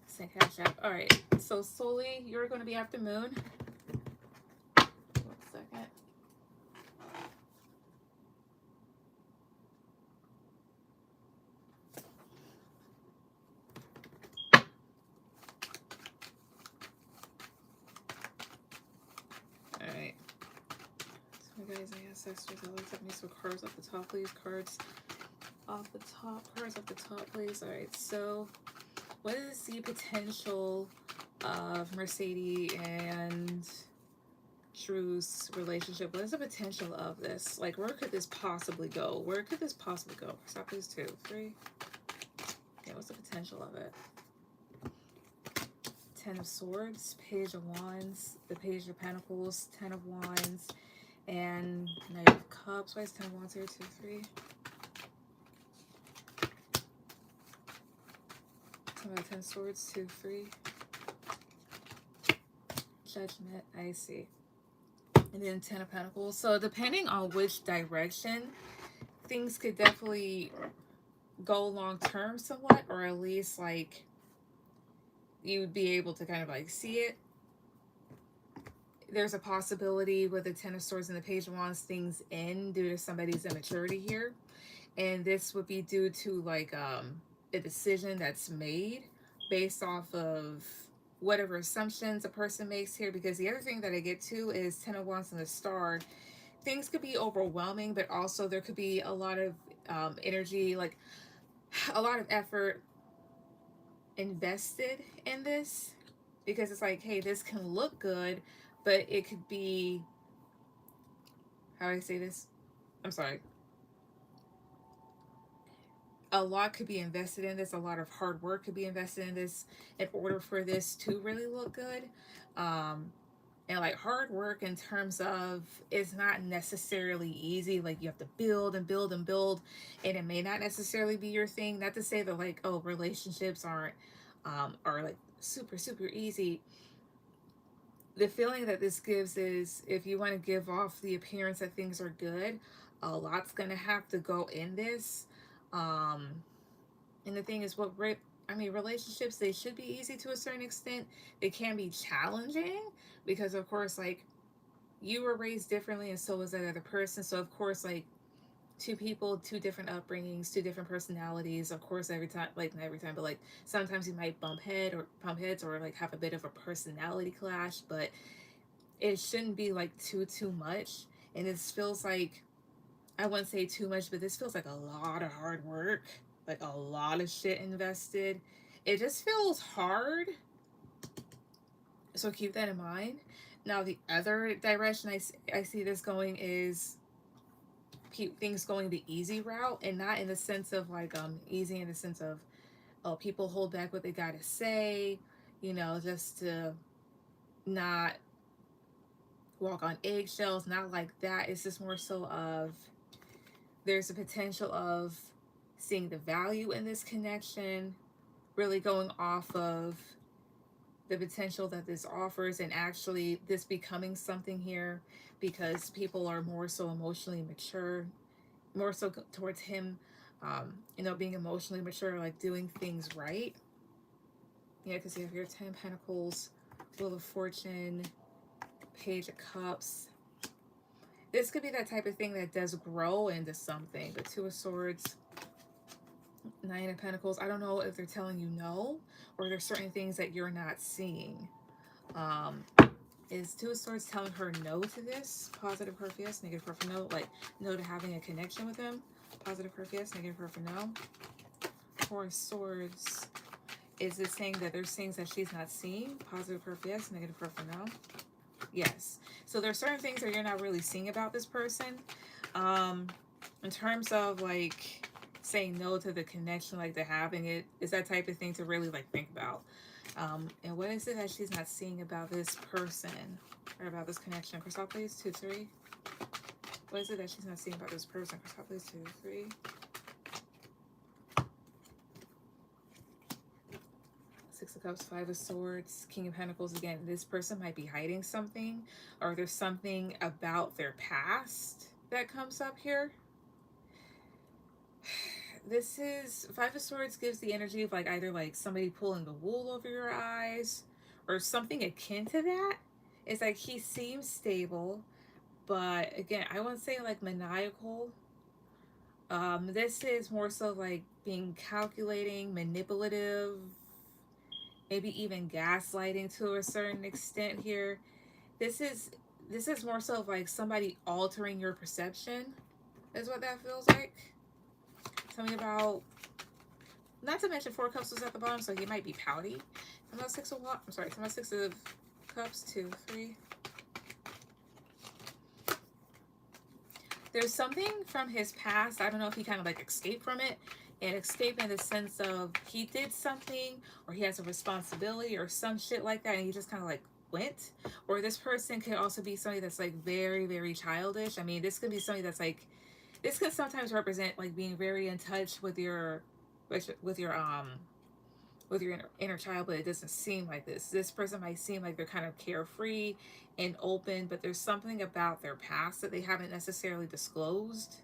Say Cashapp. All right. So Sully, you're gonna be after Moon. 1 second. All right. So guys, ancestors, I'd like to have me some cards off the top, please. Cards off the top. Cards off the top, please. All right. So, what is the potential of Mercedes and Drew's relationship? What is the potential of this? Like, where could this possibly go? Where could this possibly go? Stop, please. 2, 3. Yeah, what's the potential of it? 10 of Swords, Page of Wands, the Page of Pentacles, 10 of Wands, and Knight of Cups. Why is 10 of Wands here? 2, 3. Talking about 10 Swords, 2, 3. Judgment, I see. And then 10 of Pentacles. So depending on which direction, things could definitely go long term somewhat, or at least like you would be able to kind of like see it. There's a possibility with the 10 of Swords and the Page of Wands, things end due to somebody's immaturity here. And this would be due to like a decision that's made based off of whatever assumptions a person makes here. Because the other thing that I get to is 10 of Wands and the Star. Things could be overwhelming, but also there could be a lot of energy, like a lot of effort invested in this, because it's like, hey, this can look good, but it could be, how do I say this? I'm sorry. A lot could be invested in this. A lot of hard work could be invested in this in order for this to really look good. And like hard work in terms of, it's not necessarily easy. Like you have to build and build and build, and it may not necessarily be your thing. Not to say that like, oh, relationships aren't are like super easy. The feeling that this gives is, if you want to give off the appearance that things are good, a lot's gonna have to go in this. And the thing is, I mean, relationships, they should be easy to a certain extent. They can be challenging because, of course, like you were raised differently, and so was that other person. So, of course, like two people, two different upbringings, two different personalities. Of course, every time, like not every time, but like sometimes you might bump heads, or like have a bit of a personality clash. But it shouldn't be like too much. And this feels like, I wouldn't say too much, but this feels like a lot of hard work, like a lot of shit invested. It just feels hard. So keep that in mind. Now, the other direction I see this going is things going the easy route, and not in the sense of like easy in the sense of, oh, people hold back what they gotta say, you know, just to not walk on eggshells, not like that. It's just more so of, there's a potential of seeing the value in this connection, really going off of the potential that this offers, and actually this becoming something here, because people are more so emotionally mature, more so towards him, you know, being emotionally mature, like doing things right. Yeah, because you have your 10 of Pentacles, Wheel of Fortune, Page of Cups. This could be that type of thing that does grow into something. But Two of Swords, Nine of Pentacles. I don't know if they're telling you no, or there's certain things that you're not seeing. Is Two of Swords telling her no to this? Positive her for yes, negative her for no. Like, no to having a connection with him. Positive her for yes, negative her for no. Four of Swords. Is it saying that there's things that she's not seeing? Positive her for yes, negative her for no. Yes. So there's certain things that you're not really seeing about this person. In terms of like saying no to the connection, like to having it, is that type of thing to really like think about. And what is it that she's not seeing about this person or about this connection? Crystal, please, 2, 3. What is it that she's not seeing about this person? Crystal, please, 2, 3. Six of Cups, Five of Swords, King of Pentacles. Again, this person might be hiding something, or there's something about their past that comes up here. This is, Five of Swords gives the energy of like either like somebody pulling the wool over your eyes or something akin to that. It's like he seems stable, but again, I wouldn't say like maniacal. This is more so like being calculating, manipulative, maybe even gaslighting to a certain extent here. This is more so like somebody altering your perception, is what that feels like. Tell me about, not to mention Four of Cups was at the bottom, so he might be pouty. Tell me about Six of what? I'm sorry, tell me about Six of Cups, 2, 3. There's something from his past. I don't know if he kind of like escaped from it, and escape in the sense of he did something, or he has a responsibility or some shit like that, and he just kind of like went. Or this person could also be somebody that's like very, very childish. I mean, this could be somebody that's like, this could sometimes represent like being very in touch with your inner child, but it doesn't seem like this. This person might seem like they're kind of carefree and open, but there's something about their past that they haven't necessarily disclosed,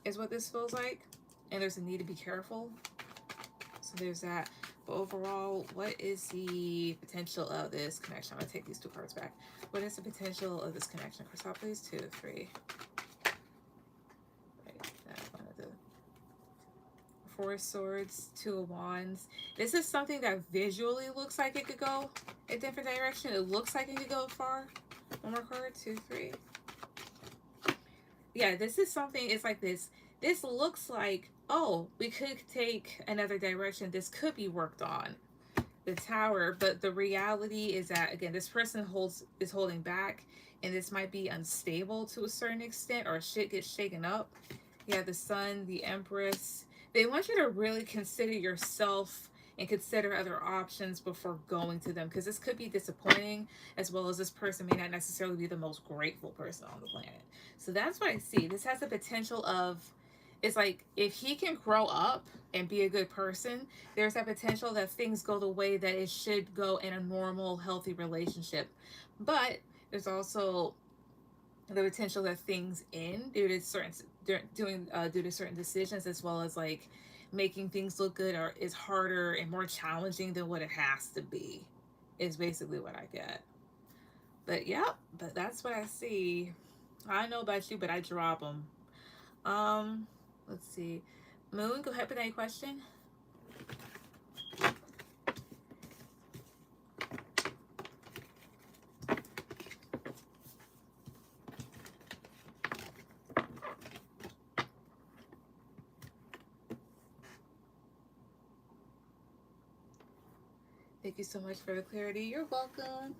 is what this feels like. And there's a need to be careful. So there's that. But overall, what is the potential of this connection? I'm going to take these 2 cards back. What is the potential of this connection? Crystal, please, 2, 3. Four of Swords, 2 of Wands. This is something that visually looks like it could go a different direction. It looks like it could go far. One more card, 2, 3. Yeah, this is something, it's like this. This looks like, oh, we could take another direction. This could be worked on. The Tower, but the reality is that, again, this person is holding back, and this might be unstable to a certain extent, or shit gets shaken up. Yeah, the Sun, the Empress. They want you to really consider yourself and consider other options before going to them, because this could be disappointing, as well as this person may not necessarily be the most grateful person on the planet. So that's what I see. This has the potential of, it's like if he can grow up and be a good person, there's that potential that things go the way that it should go in a normal, healthy relationship. But there's also the potential that things end due to certain due to certain decisions, as well as like making things look good or is harder and more challenging than what it has to be, is basically what I get. But yeah, but that's what I see. I don't know about you, but I drop them. Let's see. Moon, go ahead with any question. Thank you so much for the clarity. You're welcome.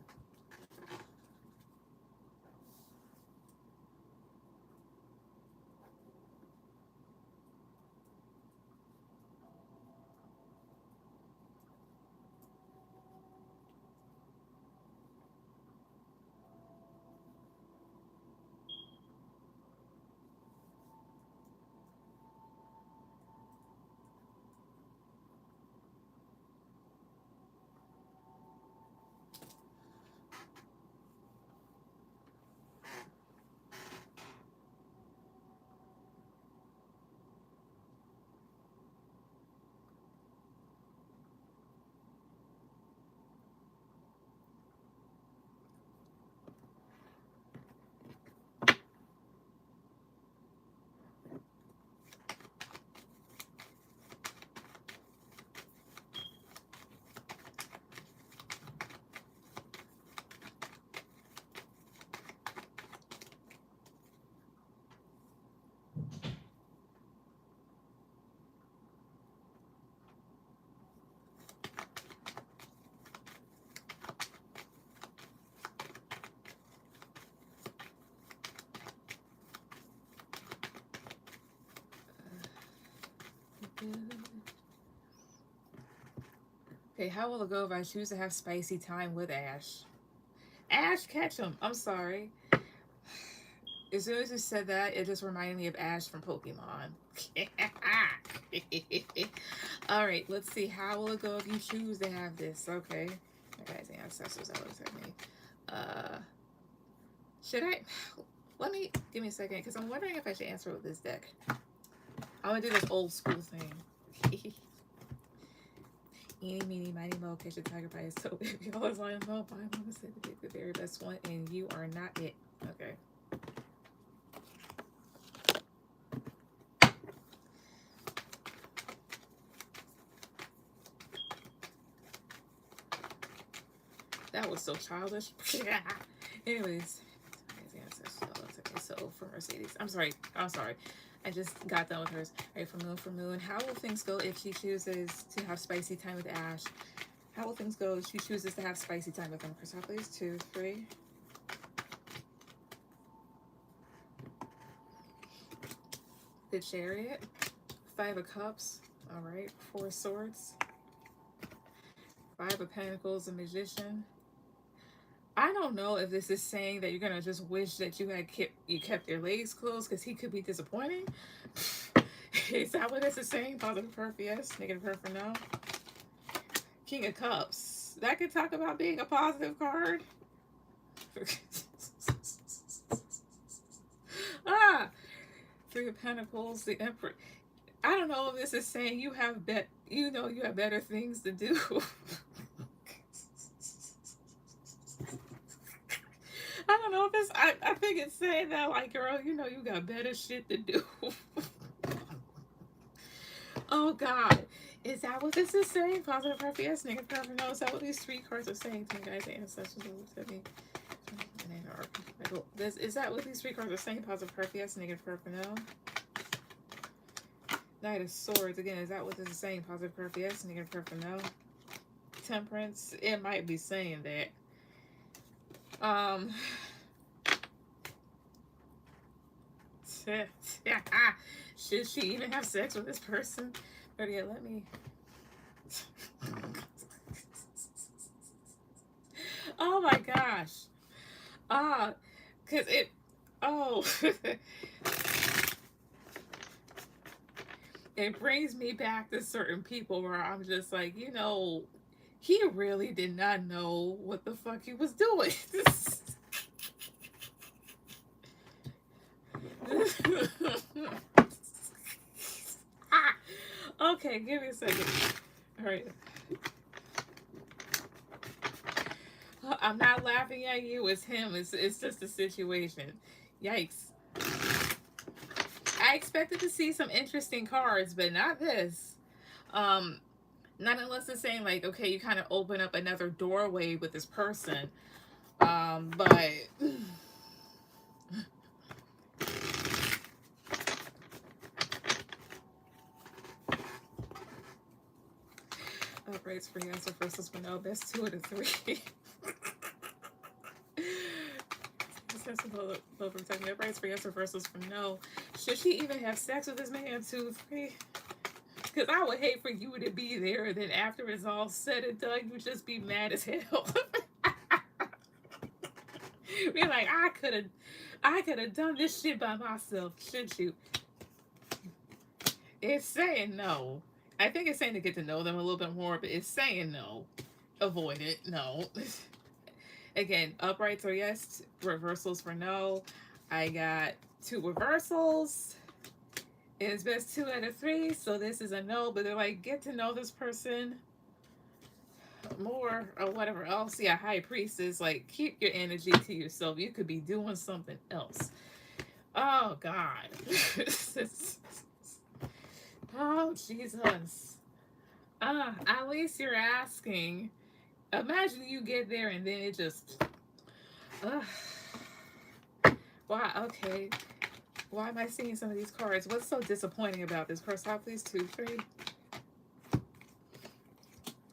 Okay, how will it go if I choose to have spicy time with Ash? Ash Ketchum. I'm sorry. As soon as you said that, it just reminded me of Ash from Pokemon. Alright, let's see. How will it go if you choose to have this? Okay. Guys, ancestors, that looks at me. Should I? Give me a second, because I'm wondering if I should answer with this deck. I want to do this old school thing. Eeny, meeny, miny, mo, catch a tiger by his toe. If y'all is lying low, I want to say to pick the very best one, and you are not it. Okay. That was so childish. Anyways. Okay, so for Mercedes. I'm sorry. I just got done with hers. Alright, for Moon. How will things go if she chooses to have spicy time with Ash? How will things go if she chooses to have spicy time with him? Cashapp, please. 2, 3. The Chariot. 5 of Cups. Alright. 4 Swords. 5 of Pentacles, the Magician. I don't know if this is saying that you're gonna just wish that you had kept your legs closed, because he could be disappointing. Is that what this is saying? Positive perf, yes. Negative perf for no. King of Cups. That could talk about being a positive card. 3 of Pentacles, the Emperor. I don't know if this is saying you have better things to do. I don't know if it's, I think it's saying that, like, girl, you got better shit to do. Oh, God. Is that what this is saying? Positive perf, yes. Negative perf, no. Is that what these 3 cards are saying to me, guys? The ancestors looked at me. Is that what these 3 cards are saying? Positive perf, yes. Negative perf, no. Knight of Swords. Again, is that what this is saying? Positive perf, yes. Negative perf, no. Temperance. It might be saying that. Should she even have sex with this person? But yeah, let me. Oh my gosh. Cause it. Oh. It brings me back to certain people where I'm just like, he really did not know what the fuck he was doing. Okay, give me a second. All right. I'm not laughing at you. It's him. It's just a situation. Yikes. I expected to see some interesting cards, but not this. Not unless it's saying, like, okay, you kind of open up another doorway with this person. But upgrades for answer versus for no. Best 2 out of 3. Low protecting upgrades for answer versus for no. Should she even have sex with this man? 2, 3. Because I would hate for you to be there, and then after it's all said and done, you just be mad as hell. Be like, I could have done this shit by myself, shouldn't you? It's saying no. I think it's saying to get to know them a little bit more, but it's saying no. Avoid it. No. Again, uprights are yes, reversals for no. I got 2 reversals. It's best 2 out of 3, so this is a no, but they're like, get to know this person more or whatever else. Yeah, High Priestess, like, keep your energy to yourself. You could be doing something else. Oh, God. Oh, Jesus. At least you're asking. Imagine you get there and then it just... Wow, okay. Why am I seeing some of these cards? What's so disappointing about this? Cashapp, please. 2, 3.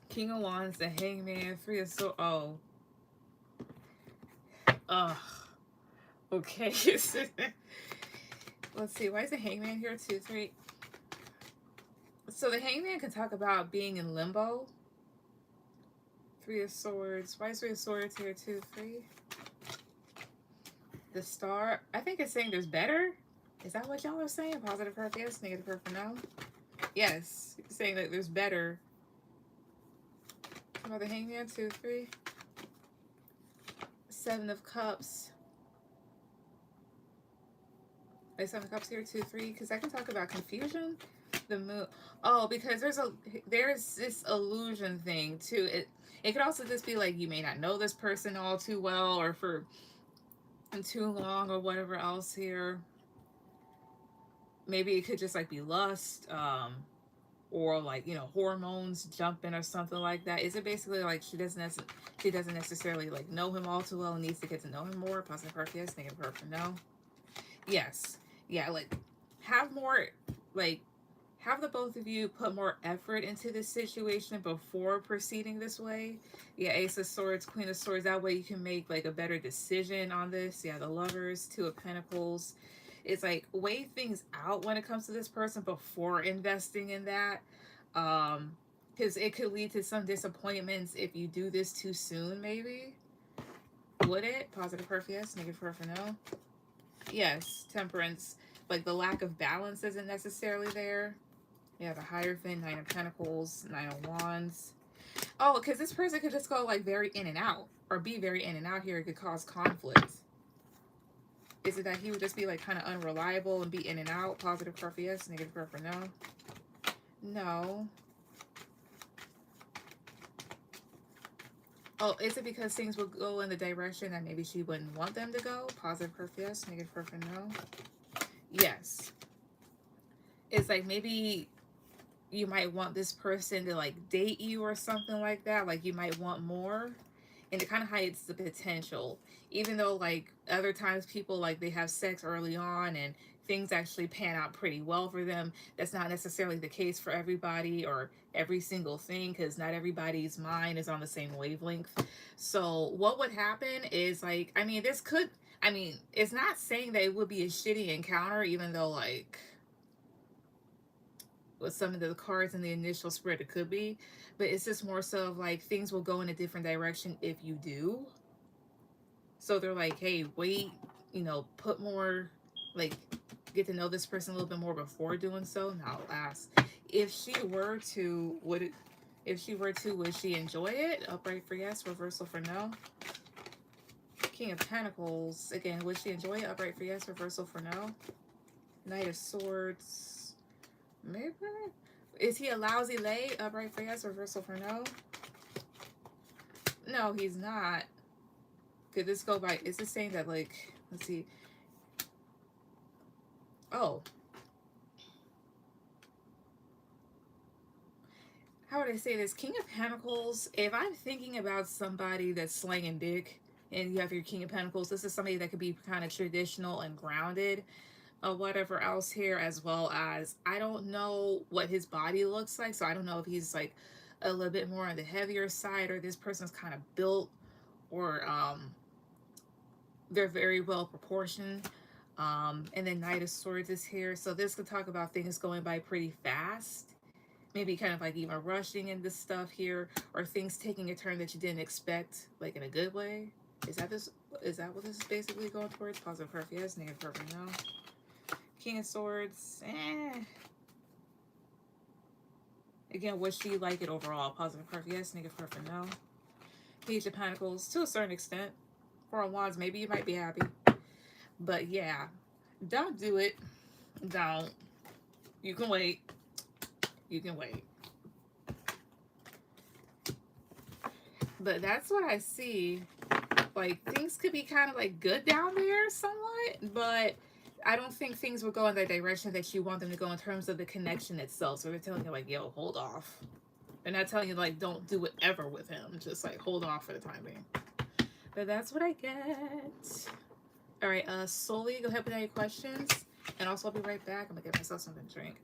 King of Wands, the Hangman, 3 of Swords. Oh. Okay. Let's see. Why is the Hangman here? 2, 3. So the Hangman can talk about being in limbo. Three of Swords. Why is Three of Swords here too? 3. The Star. I think it's saying there's better. Is that what y'all are saying? Positive curve, yes. Negative curve for no. Yes. It's saying that there's better. How about the Hangman? 2, 3. 7 of Cups. Wait, 7 of Cups here, 2, 3. Because I can talk about confusion. The Moon. Oh, because there's this illusion thing too. It could also just be like you may not know this person all too well or for too long or whatever else here. Maybe it could just like be lust, or like, you know, hormones jumping or something like that. Is it basically like she doesn't necessarily like know him all too well and needs to get to know him more? Positive curve, yes. Negative curve for no. Yes. Yeah, like have more, like have the both of you put more effort into this situation before proceeding this way. Yeah, Ace of Swords, Queen of Swords. That way you can make like a better decision on this. Yeah, the Lovers, 2 of Pentacles. It's like weigh things out when it comes to this person before investing in that. Because it could lead to some disappointments if you do this too soon, maybe. Would it? Positive curve, yes. Negative curve for no. Yes, Temperance. Like the lack of balance isn't necessarily there. Yeah, the Hierophant, 9 of Pentacles, 9 of Wands. Oh, because this person could just go like very in and out, or be very in and out here. It could cause conflict. Is it that he would just be like kind of unreliable and be in and out? Positive curve for yes, negative curve for no. No. Oh, is it because things would go in the direction that maybe she wouldn't want them to go? Positive curve for yes, negative curve for no. Yes. It's like maybe you might want this person to like date you or something like that. Like you might want more, and it kind of hides the potential, even though like other times people like they have sex early on and things actually pan out pretty well for them. That's not necessarily the case for everybody or every single thing, because not everybody's mind is on the same wavelength. So what would happen is like, I mean, it's not saying that it would be a shitty encounter, even though like with some of the cards in the initial spread it could be, but it's just more so of like things will go in a different direction if you do. So they're like, hey, wait, you know, put more, like get to know this person a little bit more before doing so. Now I'll ask, if she were to, would she enjoy it? Upright for yes, reversal for no. King of Pentacles, again, would she enjoy it? Upright for yes, reversal for no. Knight of Swords, maybe. Is he a lousy lay? Upright for yes, reversal for no. No, he's not. Could this go by, is this saying that like, let's see. Oh. How would I say this? King of Pentacles, if I'm thinking about somebody that's slanging dick and you have your King of Pentacles, this is somebody that could be kind of traditional and grounded or whatever else here, as well as I don't know what his body looks like, so I don't know if he's like a little bit more on the heavier side or this person's kind of built, or they're very well proportioned. And then Knight of Swords is here, so this could talk about things going by pretty fast, maybe kind of like even rushing into stuff here, or things taking a turn that you didn't expect, like in a good way. Is that what this is basically going towards? Positive curve yes, negative curve no. King of Swords, again, would she like it overall? Positive curve yes, negative curve no. Page of Pentacles, to a certain extent. Four of Wands, maybe you might be happy, but yeah, don't do it. Don't. You can wait. You can wait. But that's what I see. Like, things could be kind of like good down there somewhat, but I don't think things will go in the direction that you want them to go in terms of the connection itself. So they're telling you like, yo, hold off. They're not telling you like, don't do it ever with him. Just like, hold off for the time being. But that's what I get. All right, Sully, go ahead with any questions. And also, I'll be right back. I'm gonna get myself something to drink.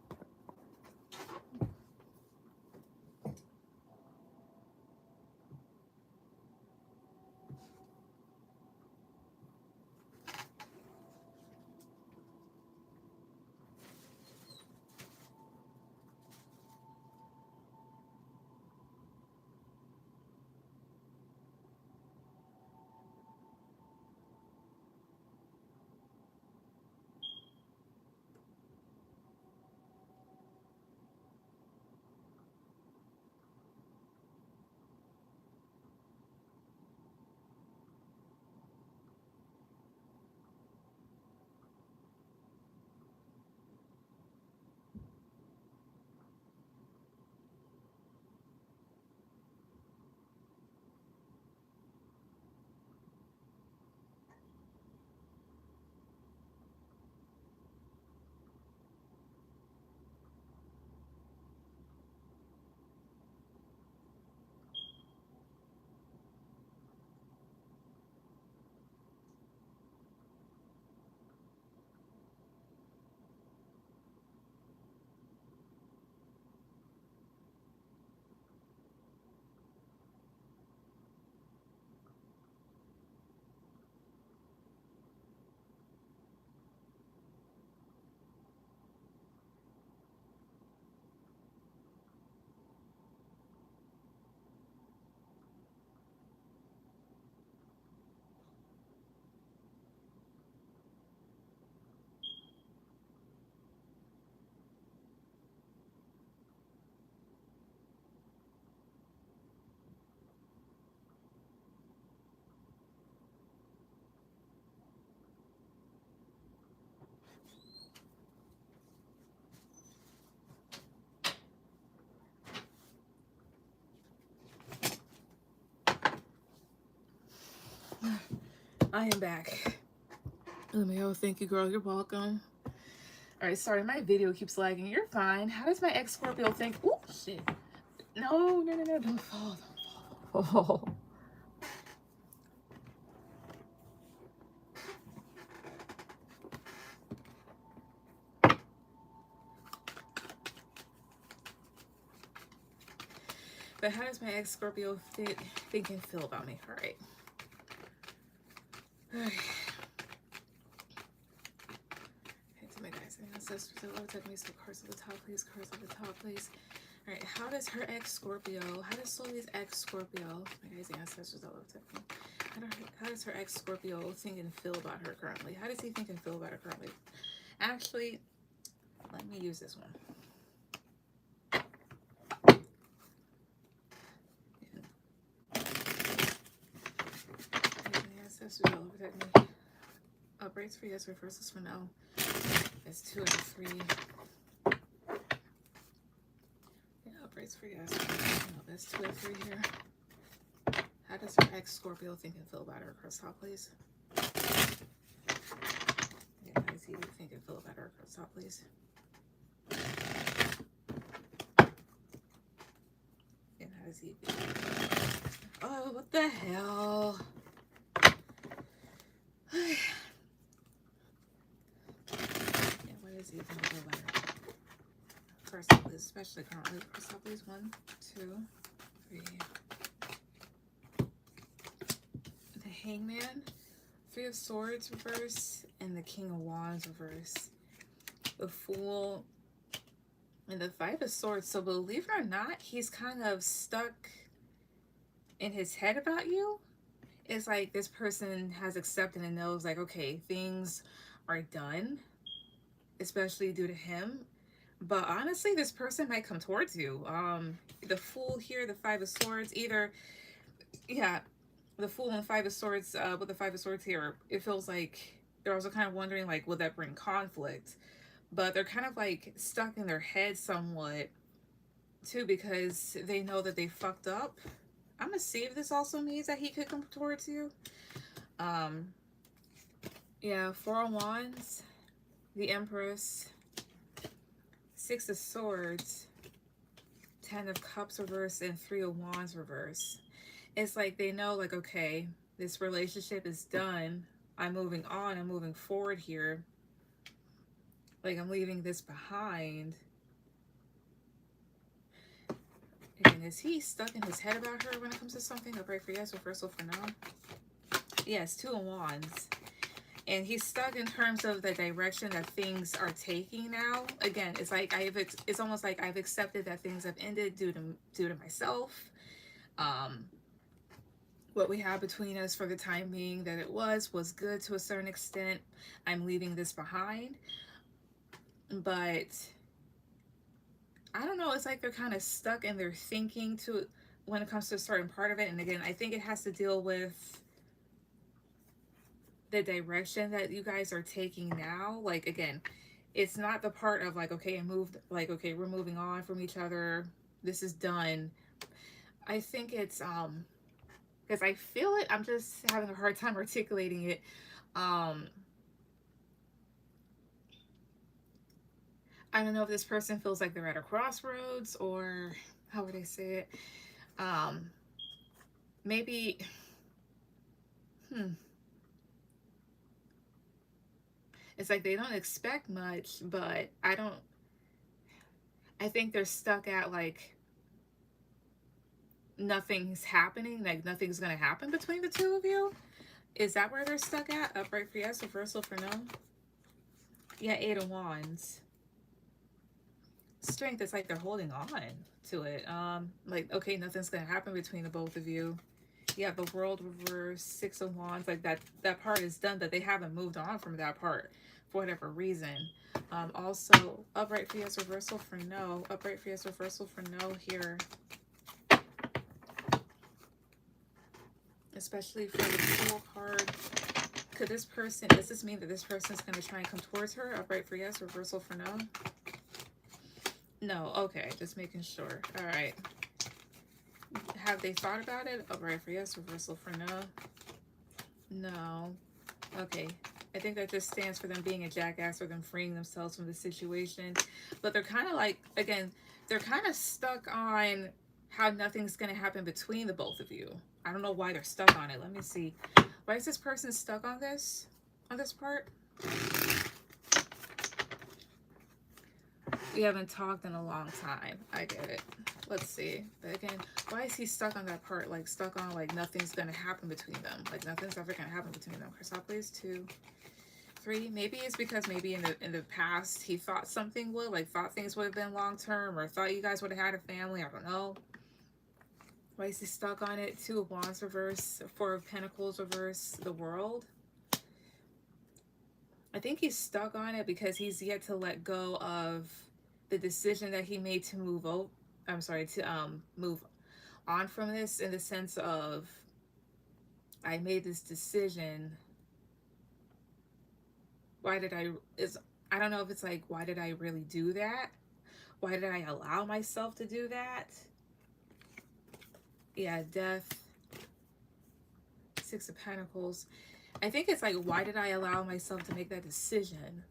I am back. Oh, thank you, girl. You're welcome. All right, sorry, my video keeps lagging. You're fine. How does my ex-Scorpio think? Oh, shit. No, don't fall, don't fall. Oh. But how does my ex-Scorpio think and feel about me? All right. All right. To my guys and ancestors, I love that means the cards at the top, please. Cards at the top, please. All right. How does her ex-Scorpio? How does Soulie's ex-Scorpio? My guys and ancestors, I love that. How does her ex-Scorpio think and feel about her currently? How does he think and feel about her currently? Actually, let me use this one. Uprights for yes, reversals for no. That's 2 and 3. Yeah, uprights for yes. No, that's 2 and 3 here. How does her ex-Scorpio think and feel about her? Cross top, please. Yeah, how does he think and feel about her? Cross top, please. And how does he feel? Oh, what the hell? Is even a little better. First up, please, especially currently. First up, please. 1, 2, 3. The Hangman, 3 of Swords reverse, and the King of Wands reverse. The Fool, and the 5 of Swords. So believe it or not, he's kind of stuck in his head about you. It's like this person has accepted and knows, like, okay, things are done, especially due to him. But honestly, this person might come towards you. The Fool here, the 5 of Swords, either, yeah, the Fool and the 5 of Swords, with the 5 of Swords here, it feels like they're also kind of wondering, like, will that bring conflict? But they're kind of like stuck in their head somewhat too, because they know that they fucked up. I'm gonna see if this also means that he could come towards you. Yeah, 4 of Wands, the Empress, 6 of Swords, 10 of Cups reverse, and 3 of Wands reverse. It's like they know, like, okay, this relationship is done. I'm moving on. I'm moving forward here. Like, I'm leaving this behind. And is he stuck in his head about her when it comes to something? Upright for yes, reversal for no. Yes, 2 of Wands. And he's stuck in terms of the direction that things are taking now. Again, it's like it's almost like I've accepted that things have ended due to myself. What we have between us for the time being that it was good to a certain extent. I'm leaving this behind. But I don't know, it's like they're kind of stuck in their thinking to when it comes to a certain part of it. And again, I think it has to deal with the direction that you guys are taking now. Like, again, it's not the part of like, okay, okay, we're moving on from each other, this is done. I think it's because I feel it, I'm just having a hard time articulating it. I don't know if this person feels like they're at a crossroads, or how would I say it? Maybe it's like they don't expect much, but I think they're stuck at like nothing's happening, like nothing's gonna happen between the two of you. Is that where they're stuck at? Upright for yes, reversal for no. Yeah, 8 of Wands. Strength, it's like they're holding on to it. Like, okay, nothing's gonna happen between the both of you. Yeah, the World reverse, 6 of Wands, like that part is done, but they haven't moved on from that part for whatever reason. Also, upright for yes, reversal for no. Upright for yes, reversal for no here. Especially for the Fool card. Could this person, does this mean that this person is going to try and come towards her? Upright for yes, reversal for no? No, okay, just making sure. All right. Have they thought about it? Upright for yes, reversal for no. No. Okay. I think that just stands for them being a jackass or them freeing themselves from the situation. But they're kind of like, again, they're kind of stuck on how nothing's going to happen between the both of you. I don't know why they're stuck on it. Let me see. Why is this person stuck on this? On this part? We haven't talked in a long time. I get it. Let's see. But again, why is he stuck on that part? Like, stuck on, like, nothing's going to happen between them. Like, nothing's ever going to happen between them. Cashapp, please. 2, 3. Maybe it's because maybe in the past he thought something would, like, thought things would have been long term, or thought you guys would have had a family. I don't know. Why is he stuck on it? 2 of Wands reverse, 4 of Pentacles reverse, the World. I think he's stuck on it because he's yet to let go of the decision that he made to move move on from this, in the sense of, I made this decision. I don't know if it's like, why did I really do that? Why did I allow myself to do that? Yeah, Death, 6 of Pentacles. I think it's like, why did I allow myself to make that decision?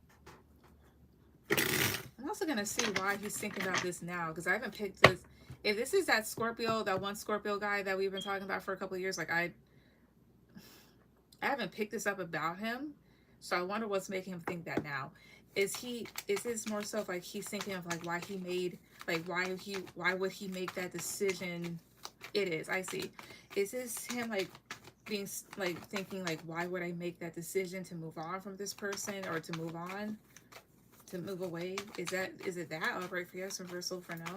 I'm also going to see why he's thinking about this now, because I haven't picked this. If this is that Scorpio, that one Scorpio guy that we've been talking about for a couple of years, like, I haven't picked this up about him. So I wonder what's making him think that now. Is this more so like he's thinking of like why he made, like, why would he make that decision? It is, I see. Is this him like being like thinking like, why would I make that decision to move on from this person, or to move on, to move away? Is it that? All right, for yes, reversal for no.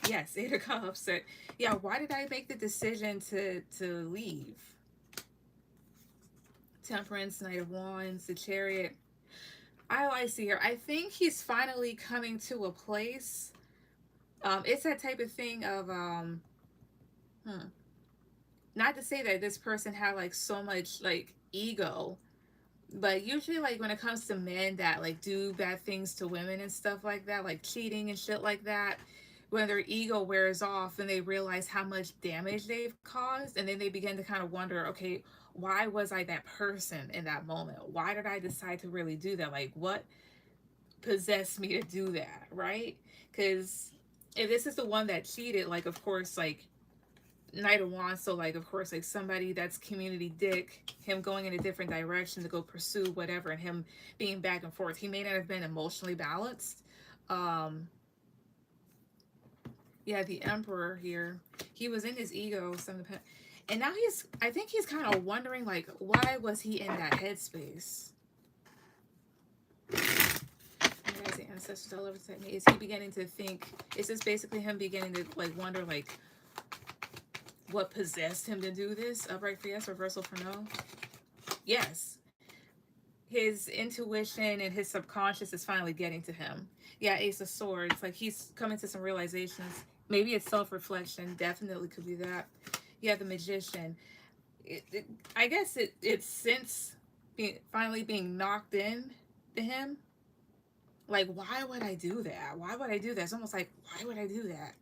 Yes, 8 of Cups. Yeah, why did I make the decision to leave? Temperance, Knight of Wands, the Chariot. I see here. I think he's finally coming to a place. It's that type of thing of not to say that this person had like so much like ego, but usually like when it comes to men that like do bad things to women and stuff like that, like cheating and shit like that, when their ego wears off and they realize how much damage they've caused, and then they begin to kind of wonder, okay, why was I that person in that moment? Why did I decide to really do that? Like, what possessed me to do that, right? Because if this is the one that cheated, like, of course, like, Knight of Wands, so like, of course, like, somebody that's community dick, him going in a different direction to go pursue whatever, and him being back and forth, he may not have been emotionally balanced. Yeah, the Emperor here, he was in his ego, and now I think he's kind of wondering, like, why was he in that headspace? Guys, the ancestors all over me. Is he beginning to think, is this basically him beginning to like wonder like what possessed him to do this? Upright for yes, reversal for no. Yes, his intuition and his subconscious is finally getting to him. Yeah, Ace of Swords, like he's coming to some realizations. Maybe it's self-reflection, definitely could be that. Yeah, the Magician. I guess it's since finally being knocked in to him. Like, why would I do that? Why would I do that? It's almost like, why would I do that?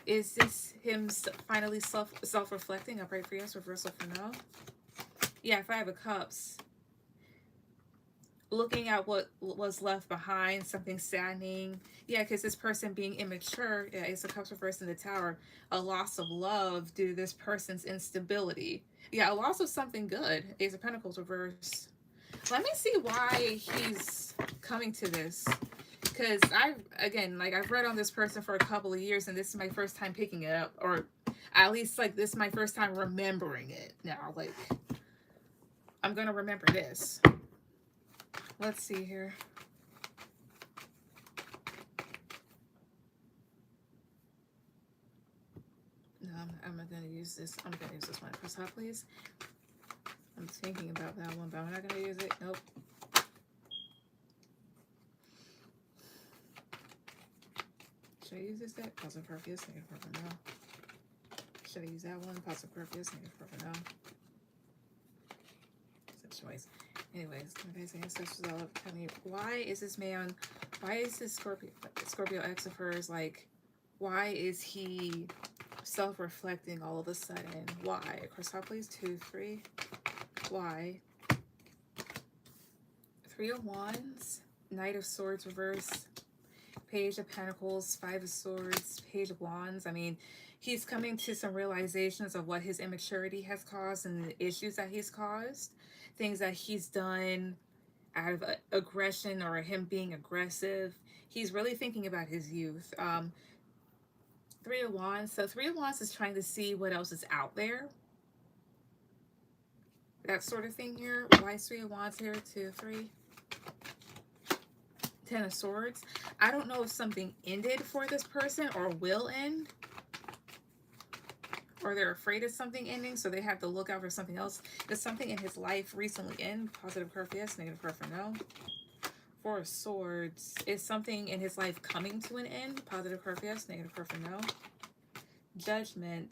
Is this him finally self-reflecting? Upright for yes, reversal for no. Yeah, 5 of Cups. Looking at what was left behind, something saddening. Yeah, because this person being immature, yeah, Ace of Cups reversed in the Tower, a loss of love due to this person's instability. Yeah, a loss of something good, Ace of Pentacles reversed. Let me see why he's coming to this. Because I've read on this person for a couple of years, and this is my first time picking it up. Or at least, like, this is my first time remembering it now. Like, I'm going to remember this. Let's see here. No, I'm not going to use this. I'm going to use this one. Cashapp, please. I'm thinking about that one, but I'm not going to use it. Nope. Should I use this deck? Positive curve, yes. Negative curve, no. Should I use that one? Positive curve, yes. Negative curve, no. It's a choice. Anyways, guys, ancestors all up. Tell me, why is this man? Why is this Scorpio X of hers like? Why is he self-reflecting all of a sudden. Why? Cashapp, please. 2, 3. Why? 3 of Wands, Knight of Swords reverse, Page of Pentacles, 5 of Swords, Page of Wands. I mean, he's coming to some realizations of what his immaturity has caused and the issues that he's caused. Things that he's done out of aggression or him being aggressive. He's really thinking about his youth. 3 of Wands. So 3 of Wands is trying to see what else is out there. That sort of thing here. Why is 3 of Wands here? 2, 3. 10 of Swords. I don't know if something ended for this person or will end. Or they're afraid of something ending, so they have to look out for something else. Does something in his life recently end? Positive card for yes, negative card for no. 4 of Swords. Is something in his life coming to an end? Positive card for yes, negative card for no. Judgment.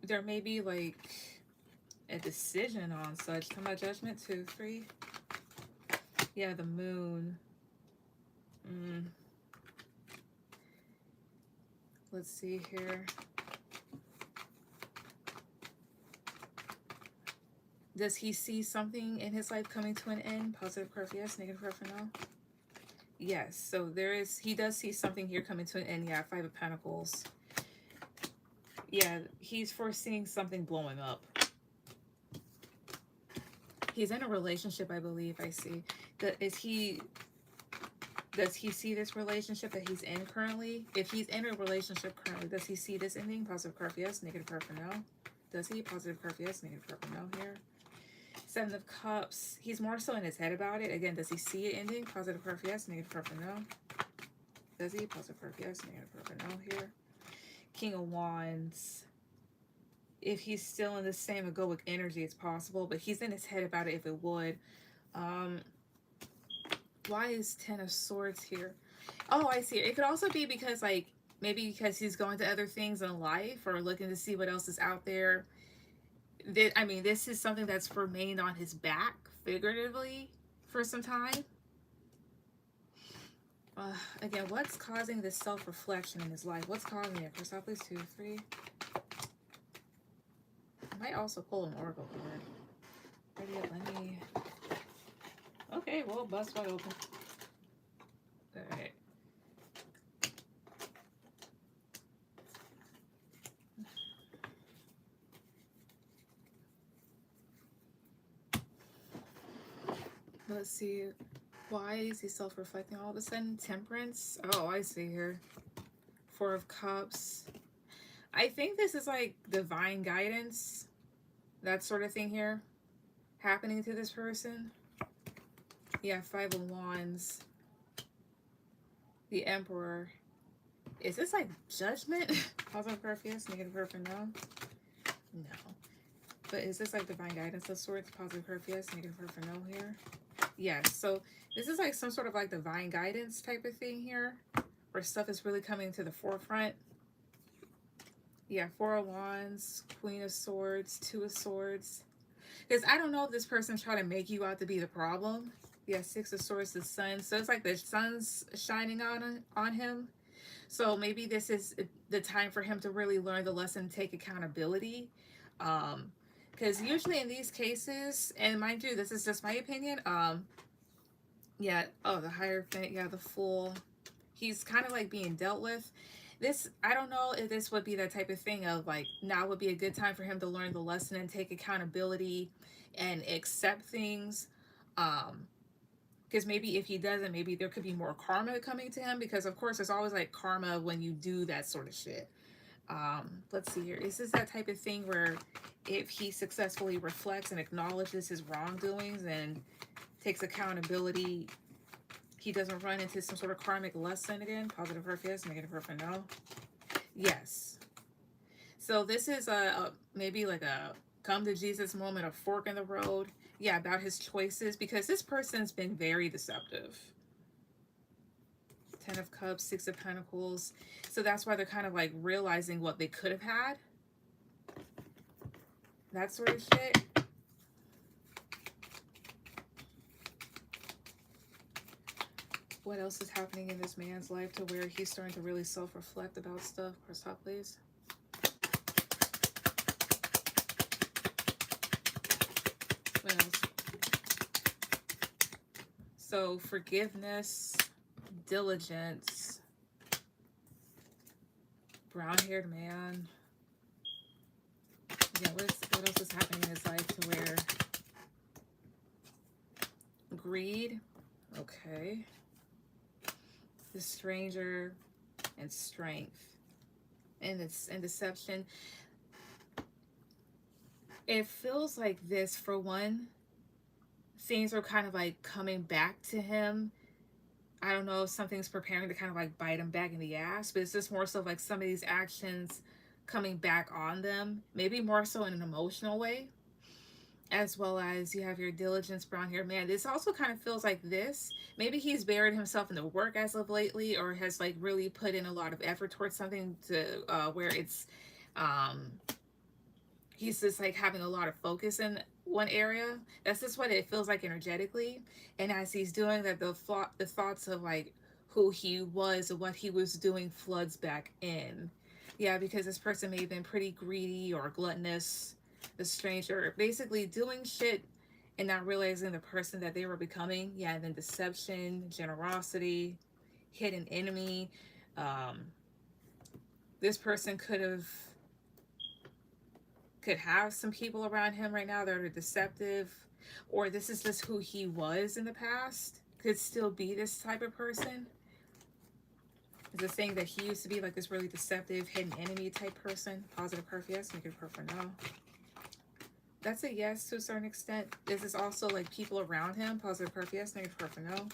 There may be like a decision on such. Come on, Judgment. 2, 3. Yeah, the Moon. Let's see here. Does he see something in his life coming to an end? Positive card for yes, negative card for no. Yes, so he does see something here coming to an end. Yeah, 5 of Pentacles. Yeah, he's foreseeing something blowing up. He's in a relationship, I believe. I see. Does he see this relationship that he's in currently? If he's in a relationship currently, does he see this ending? Positive card for yes, negative card for no. Does he? Positive card for yes, negative card for no here. 7 of Cups. He's more so in his head about it. Again, does he see it ending? Positive card for yes, negative card for no. Does he? Positive card for yes, negative card for no here. King of Wands. If he's still in the same egoic energy, it's possible, but he's in his head about it if it would. Why is 10 of Swords here? Oh, I see. It could also be because, like, maybe because he's going to other things in life or looking to see what else is out there. I mean, this is something that's remained on his back, figuratively, for some time. Again, what's causing this self-reflection in his life? What's causing it? Cashapp, please. 2, 3. I might also pull an oracle card. Let me... Okay, well, bust wide open. Alright. Let's see. Why is he self-reflecting all of a sudden? Temperance. Oh, I see here. 4 of Cups. I think this is like divine guidance. That sort of thing here. Happening to this person. Yeah, 5 of Wands. The Emperor. Is this like judgment? Positive card for yes, negative card for no? No. But is this like divine guidance of sorts? Positive card for yes, negative card for no here? Yes, so this is like some sort of like divine guidance type of thing here, where stuff is really coming to the forefront. Yeah, 4 of Wands, Queen of Swords, 2 of Swords. Because I don't know if this person's trying to make you out to be the problem. Yeah, 6 of Swords, the Sun. So it's like the sun's shining on him. So maybe this is the time for him to really learn the lesson, take accountability. Because usually in these cases, and mind you, this is just my opinion, yeah, oh, the Hierophant, yeah, the Fool, he's kind of like being dealt with. This, I don't know if this would be that type of thing of like, now would be a good time for him to learn the lesson and take accountability and accept things. Because maybe if he doesn't, maybe there could be more karma coming to him, because of course there's always like karma when you do that sort of shit. Let's see here. Is this that type of thing where if he successfully reflects and acknowledges his wrongdoings and takes accountability, he doesn't run into some sort of karmic lesson again? Positive card for yes, negative card for no. Yes. So this is maybe like a come to Jesus moment, a fork in the road. Yeah, about his choices, because this person's been very deceptive. 10 of Cups, 6 of Pentacles. So that's why they're kind of like realizing what they could have had. That sort of shit. What else is happening in this man's life to where he's starting to really self-reflect about stuff? Cashapp, please. What else? So forgiveness, diligence, brown-haired man. Yeah, what else is happening in his life to where greed? Okay. The stranger and strength. And deception. It feels like this, for one, things are kind of like coming back to him. I don't know if something's preparing to kind of like bite him back in the ass, but it's just more so like some of these actions coming back on them, maybe more so in an emotional way, as well as you have your diligence, brown hair man. This also kind of feels like this. Maybe he's buried himself in the work as of lately, or has like really put in a lot of effort towards something to where it's um he's just like having a lot of focus in one area. That's just what it feels like energetically. And as he's doing that, the thoughts of like who he was and what he was doing floods back in. Yeah, because this person may have been pretty greedy or gluttonous. The stranger basically doing shit and not realizing the person that they were becoming. Yeah, and then deception, generosity, hidden enemy. Um, this person could have some people around him right now that are deceptive, or this is just who he was in the past. Could still be this type of person. Is it saying that he used to be like this really deceptive, hidden enemy type person? Positive perf, yes. Negative perf, no. That's a yes to a certain extent. This is also like people around him. Positive perf, yes. Negative perf, no.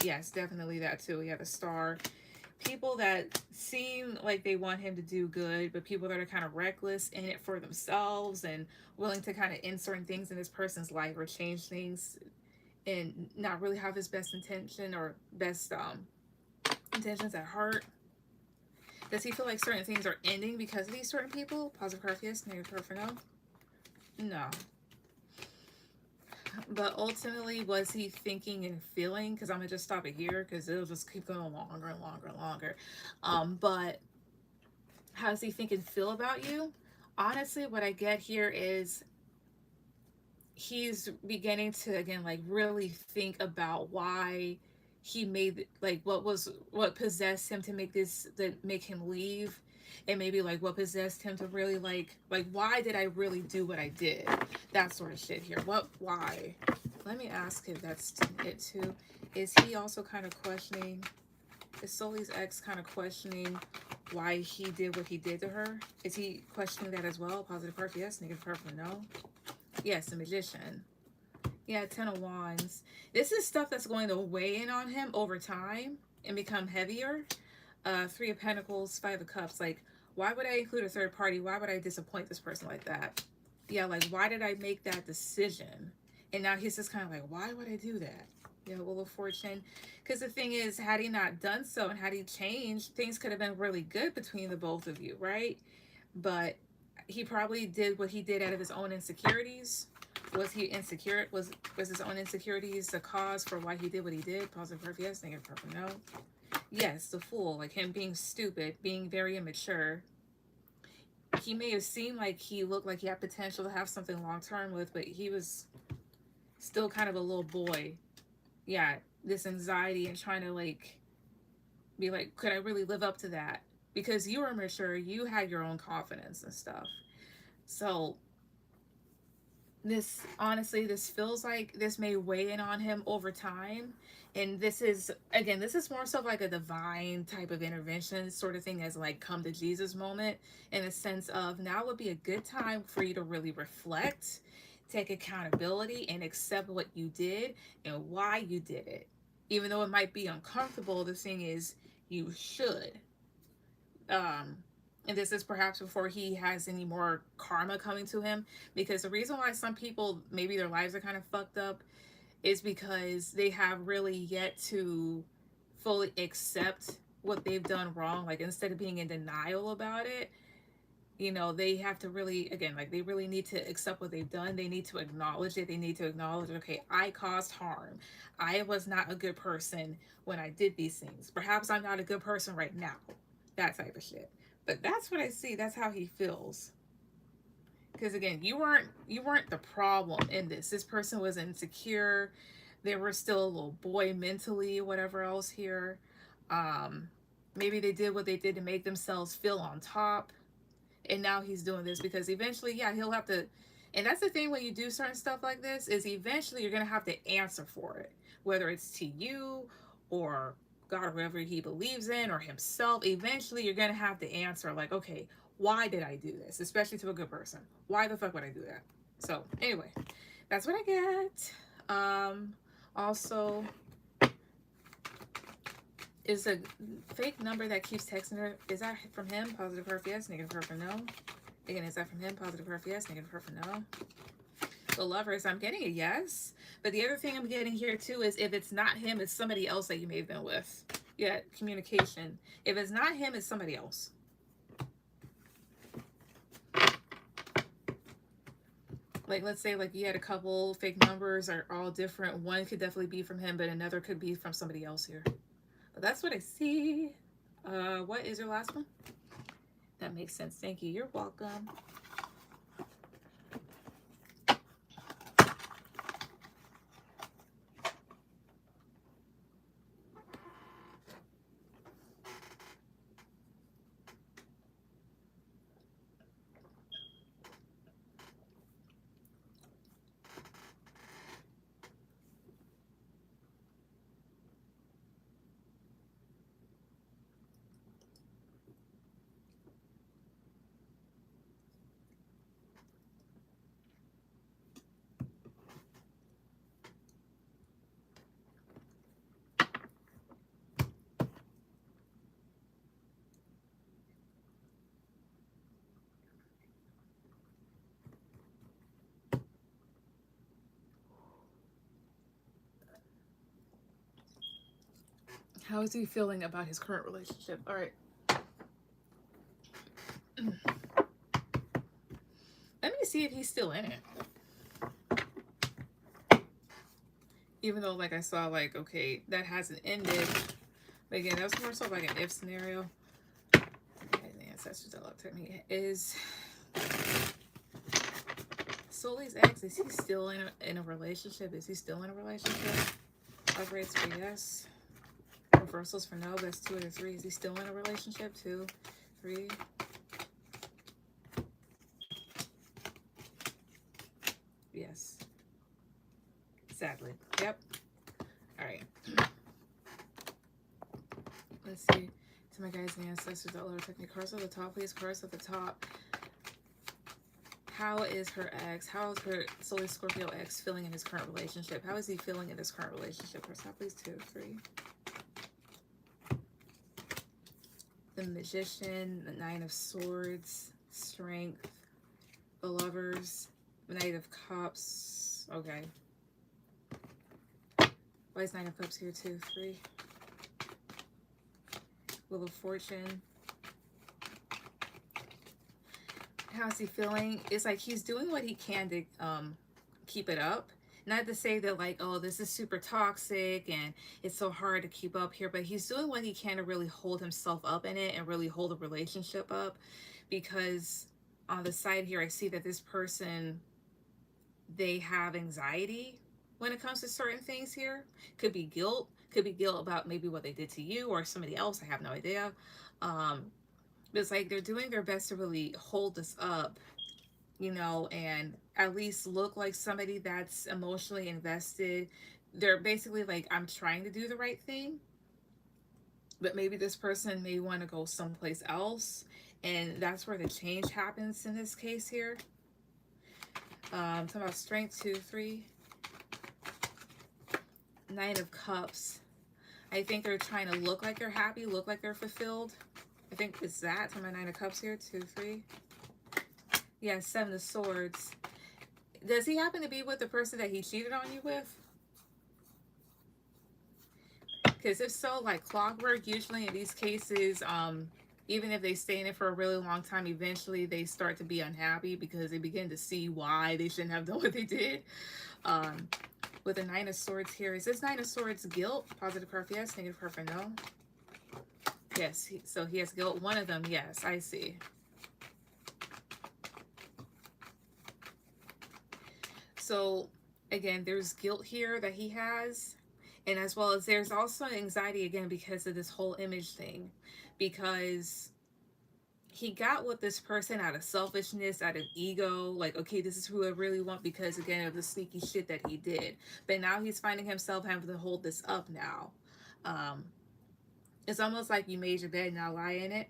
Yes, definitely that too. We have a star. People that seem like they want him to do good, but people that are kind of reckless in it for themselves and willing to kind of insert things in this person's life or change things and not really have his best intention or best intentions at heart. Does he feel like certain things are ending because of these certain people? Positive curve, yes. Negative curve, no. No. But ultimately, was he thinking and feeling? Because I'm going to just stop it here because it'll just keep going longer and longer and longer. But how does he think and feel about you? Honestly, what I get here is he's beginning to, again, like really think about why he made, like, what possessed him to make this, that make him leave, and maybe like what possessed him to really like why did I really do what I did, that sort of shit here. Why? Let me ask if that's it too. Is he also kind of questioning, is Sully's ex kind of questioning why he did what he did to her? Is he questioning that as well? Positive perf, yes. Negative perf, no. Yes, the magician. Yeah, 10 of Wands. This is stuff that's going to weigh in on him over time and become heavier. 3 of Pentacles, 5 of Cups. Like, why would I include a third party? Why would I disappoint this person like that? Yeah, like, why did I make that decision? And now he's just kind of like, why would I do that? Yeah, Wheel of Fortune. Because the thing is, had he not done so and had he changed, things could have been really good between the both of you, right? But he probably did what he did out of his own insecurities. Was he insecure? Was his own insecurities the cause for why he did what he did? Positive perf, yes. Negative perf, no. Yes, the Fool. Like him being stupid, being very immature. He may have seemed like he looked like he had potential to have something long term with, but he was still kind of a little boy. Yeah, this anxiety and trying to like be like, could I really live up to that? Because you were mature, you had your own confidence and stuff. So this, honestly, this feels like this may weigh in on him over time. And this is, again, this is more so like a divine type of intervention sort of thing, as like come to Jesus moment, in a sense of now would be a good time for you to really reflect, take accountability, and accept what you did and why you did it. Even though it might be uncomfortable, the thing is, you should. And this is perhaps before he has any more karma coming to him, because the reason why some people maybe their lives are kind of fucked up is because they have really yet to fully accept what they've done wrong. Like, instead of being in denial about it, you know, they have to really, again, like, they really need to accept what they've done. They need to acknowledge it. They need to acknowledge, okay, I caused harm. I was not a good person when I did these things. Perhaps I'm not a good person right now. That type of shit. But that's what I see. That's how he feels. Because again, you weren't the problem in this. This person was insecure. They were still a little boy mentally, whatever else here. Um, Maybe they did what they did to make themselves feel on top. And now he's doing this because eventually, yeah, he'll have to. And that's the thing when you do certain stuff like this, is eventually you're gonna have to answer for it, whether it's to you or God or whoever he believes in or himself. Eventually you're gonna have to answer, like, okay, why did I do this? Especially to a good person. Why the fuck would I do that? So anyway, that's what I get. Also, is a fake number that keeps texting her. Is that from him? Positive her for yes, negative her for no. Again, is that from him? Positive her for yes, negative her for no. The lovers, I'm getting a yes. But the other thing I'm getting here too is if it's not him, it's somebody else that you may have been with. Yeah, communication. If it's not him, it's somebody else. Like, let's say like you had a couple fake numbers are all different. One could definitely be from him, but another could be from somebody else here. But that's what I see. What is your last one? That makes sense. Thank you. You're welcome. How is he feeling about his current relationship? All right. Let me see if he's still in it. Even though, like, I saw, like, okay, that hasn't ended. But again, that was more so like an if scenario. Okay, the ancestors that looked at me is Sully's ex. Is he still in a relationship? Is he still in a relationship? Upgrades for yes. Reversals for no. That's 2 out of 3. Is he still in a relationship? 2, 3. Yes. Sadly. Yep. All right. Let's see. To my guys and ancestors, that lower technique. Cards at the top, please. Cards at the top. How is her ex? How is her Solar Scorpio ex feeling in his current relationship? How is he feeling in this current relationship? Cards top, please. 2, 3. The Magician, the 9 of Swords, Strength, the Lovers, the Knight of Cups. Okay. Why is 9 of Cups here? 2, 3. Wheel of Fortune. How's he feeling? It's like he's doing what he can to keep it up. Not to say that, like, oh, this is super toxic and it's so hard to keep up here, but he's doing what he can to really hold himself up in it and really hold the relationship up. Because on the side here, I see that this person, they have anxiety when it comes to certain things here. Could be guilt. Could be guilt about maybe what they did to you or somebody else. I have no idea. But it's like they're doing their best to really hold this up, you know, and at least look like somebody that's emotionally invested. They're basically like, I'm trying to do the right thing, but maybe this person may want to go someplace else, and that's where the change happens in this case here. Talking about Strength, 2, 3. 9 of Cups. I think they're trying to look like they're happy, look like they're fulfilled. I think it's that. Talking about 9 of Cups here, 2, 3. Yeah, 7 of Swords. Does he happen to be with the person that he cheated on you with? Because if so, like clockwork, usually in these cases, even if they stay in it for a really long time, eventually they start to be unhappy because they begin to see why they shouldn't have done what they did. With the 9 of Swords here, is this 9 of Swords guilt? Positive card for yes, negative card for no. Yes, so he has guilt. One of them, yes, I see. So again, there's guilt here that he has, and as well as there's also anxiety again because of this whole image thing, because he got with this person out of selfishness, out of ego, like, okay, this is who I really want because again of the sneaky shit that he did. But now he's finding himself having to hold this up now. um it's almost like you made your bed, now lie in it.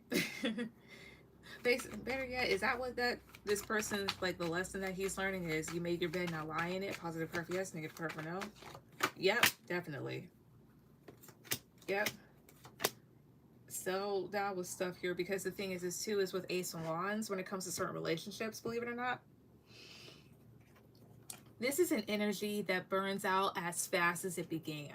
Better yet, is that what that this person's like the lesson that he's learning is, you made your bed, now lie in it? Positive curve yes, negative curve no. Yep, definitely. Yep. So that was stuff here, because the thing is this too is with Ace of Wands when it comes to certain relationships, believe it or not. This is an energy that burns out as fast as it began.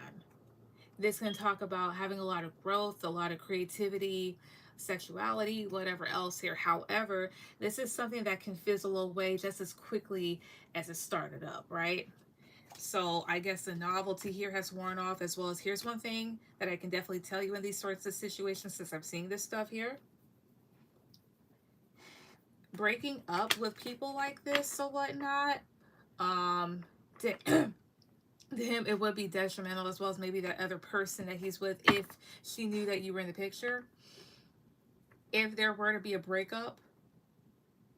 This can talk about having a lot of growth, a lot of creativity, sexuality, whatever else here. However, this is something that can fizzle away just as quickly as it started up, right? So I guess the novelty here has worn off, as well as here's one thing that I can definitely tell you in these sorts of situations, since I'm seeing this stuff here. Breaking up with people like this or whatnot, to, to him it would be detrimental, as well as maybe that other person that he's with, if she knew that you were in the picture. If there were to be a breakup,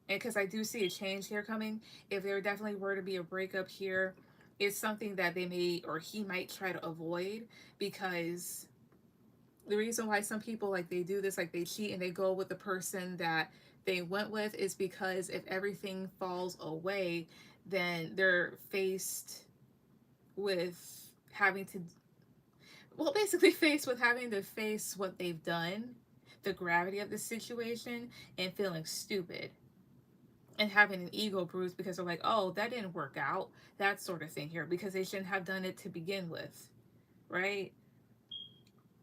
and because I do see a change here coming, if there definitely were to be a breakup here, it's something that they may or he might try to avoid, because the reason why some people like they do this, like they cheat and they go with the person that they went with, is because if everything falls away, then they're faced with having to, well, basically faced with having to face what they've done, the gravity of the situation, and feeling stupid and having an ego bruise because they're like, oh, that didn't work out, that sort of thing here, because they shouldn't have done it to begin with, right?